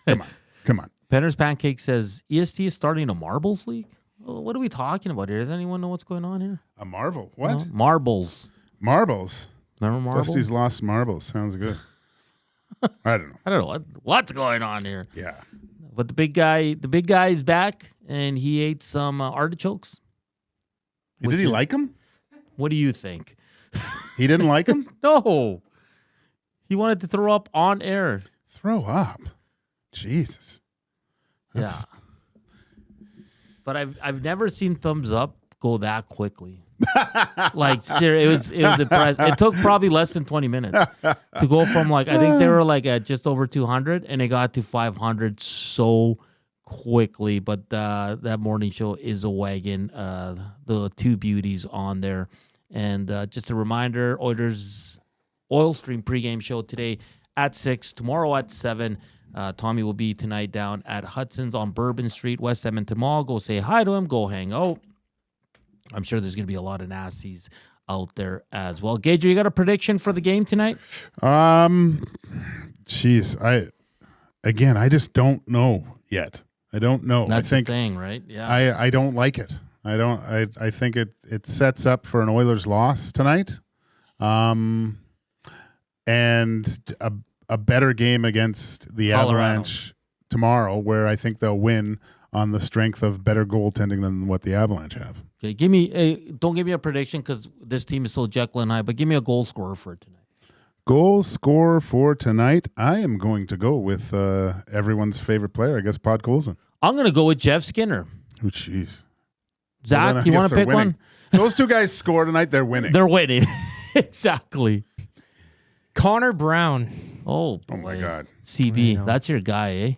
Come on. Penner's Pancake says, EST is starting a marbles league? Oh, what are we talking about here? Does anyone know what's going on here? A marble? What? Marbles. Marbles? Remember marbles? Dusty's Lost Marbles. Sounds good. I don't know. What's going on here. Yeah. But the big guy is back, and he ate some artichokes. Did he like them? What do you think? He didn't like them? No. He wanted to throw up on air. Throw up? Jesus. Yeah. But I've never seen thumbs up go that quickly. Like, seriously, it was impressive. It took probably less than 20 minutes to go from I think they were at just over 200, and it got to 500 so quickly. But that morning show is a wagon. The two beauties on there. And just a reminder, Oilers Oil Stream pregame show today at 6, tomorrow at 7. Tommy will be tonight down at Hudson's on Bourbon Street, West Edmonton Mall. Go say hi to him. Go hang out. I'm sure there's going to be a lot of Nazis out there as well. Gager, you got a prediction for the game tonight? Jeez, I just don't know yet. I don't know. That's I think the thing, right? Yeah. I don't like it. I think it sets up for an Oilers loss tonight. And a better game against the Colorado. Avalanche tomorrow, where I think they'll win on the strength of better goaltending than what the Avalanche have. Okay, don't give me a prediction because this team is so Jekyll and Hyde, but give me a goal scorer for tonight. Goal scorer for tonight, I am going to go with everyone's favorite player, I guess, Pod Colson. I'm going to go with Jeff Skinner. Oh, jeez. Zach, Well, you want to pick one? Those two guys score tonight, they're winning. They're winning. Exactly. Connor Brown. Oh my God. CB, that's your guy, eh?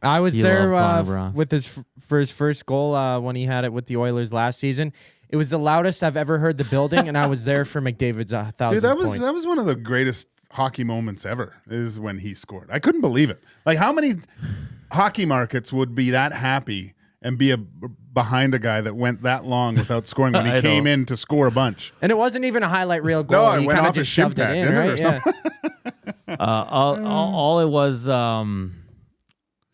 I was You there love Connor Brown. with for his first goal when he had it with the Oilers last season. It was the loudest I've ever heard the building, and I was there for McDavid's 1,000 Dude, that points. was one of the greatest hockey moments ever, is when he scored. I couldn't believe it. Like, how many hockey markets would be that happy and be behind a guy that went that long without scoring when he came in to score a bunch? And it wasn't even a highlight reel goal. No, it he went kind off of his just shin shoved it pad, in, didn't it, right? or Yeah. something? All it was,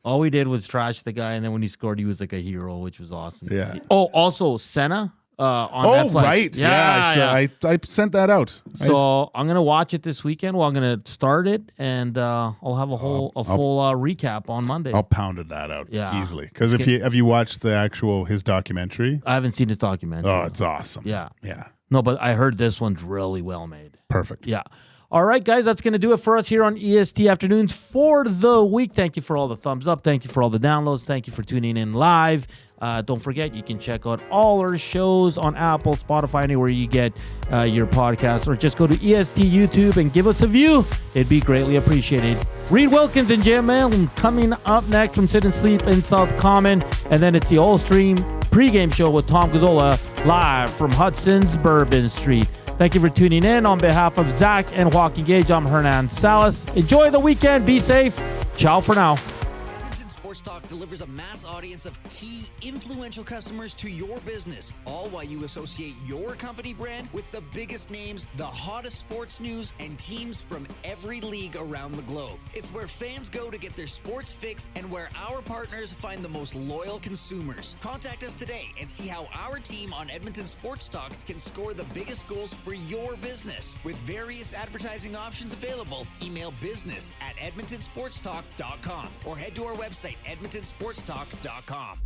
all we did was trash the guy, and then when he scored, he was like a hero, which was awesome. Yeah. Oh, also Senna on Oh, Netflix. right. Yeah, I sent that out. So I'm gonna watch it this weekend. Well, I'm gonna start it, and I'll have a full recap on Monday. I'll pound that out Yeah. easily. Because have you watched his documentary? I haven't seen his documentary. Oh, it's awesome. Yeah. Yeah. No, but I heard this one's really well made. Perfect. Yeah. All right, guys, that's going to do it for us here on EST Afternoons for the week. Thank you for all the thumbs up. Thank you for all the downloads. Thank you for tuning in live. Don't forget, you can check out all our shows on Apple, Spotify, anywhere you get your podcasts, or just go to EST YouTube and give us a view. It'd be greatly appreciated. Reed Wilkins and Jim Allen coming up next from Sit and Sleep in South Common. And then it's the Oil Stream pregame show with Tom Gazzola live from Hudson's Bourbon Street. Thank you for tuning in. On behalf of Zach and Joaquin Gage, I'm Hernan Salas. Enjoy the weekend. Be safe. Ciao for now. Edmonton Sports Talk delivers a mass audience of key, influential customers to your business, all while you associate your company brand with the biggest names, the hottest sports news, and teams from every league around the globe. It's where fans go to get their sports fix and where our partners find the most loyal consumers. Contact us today and see how our team on Edmonton Sports Talk can score the biggest goals for your business. With various advertising options available, email business@edmontonsportstalk.com or head to our website, edmontonsportstalk.com.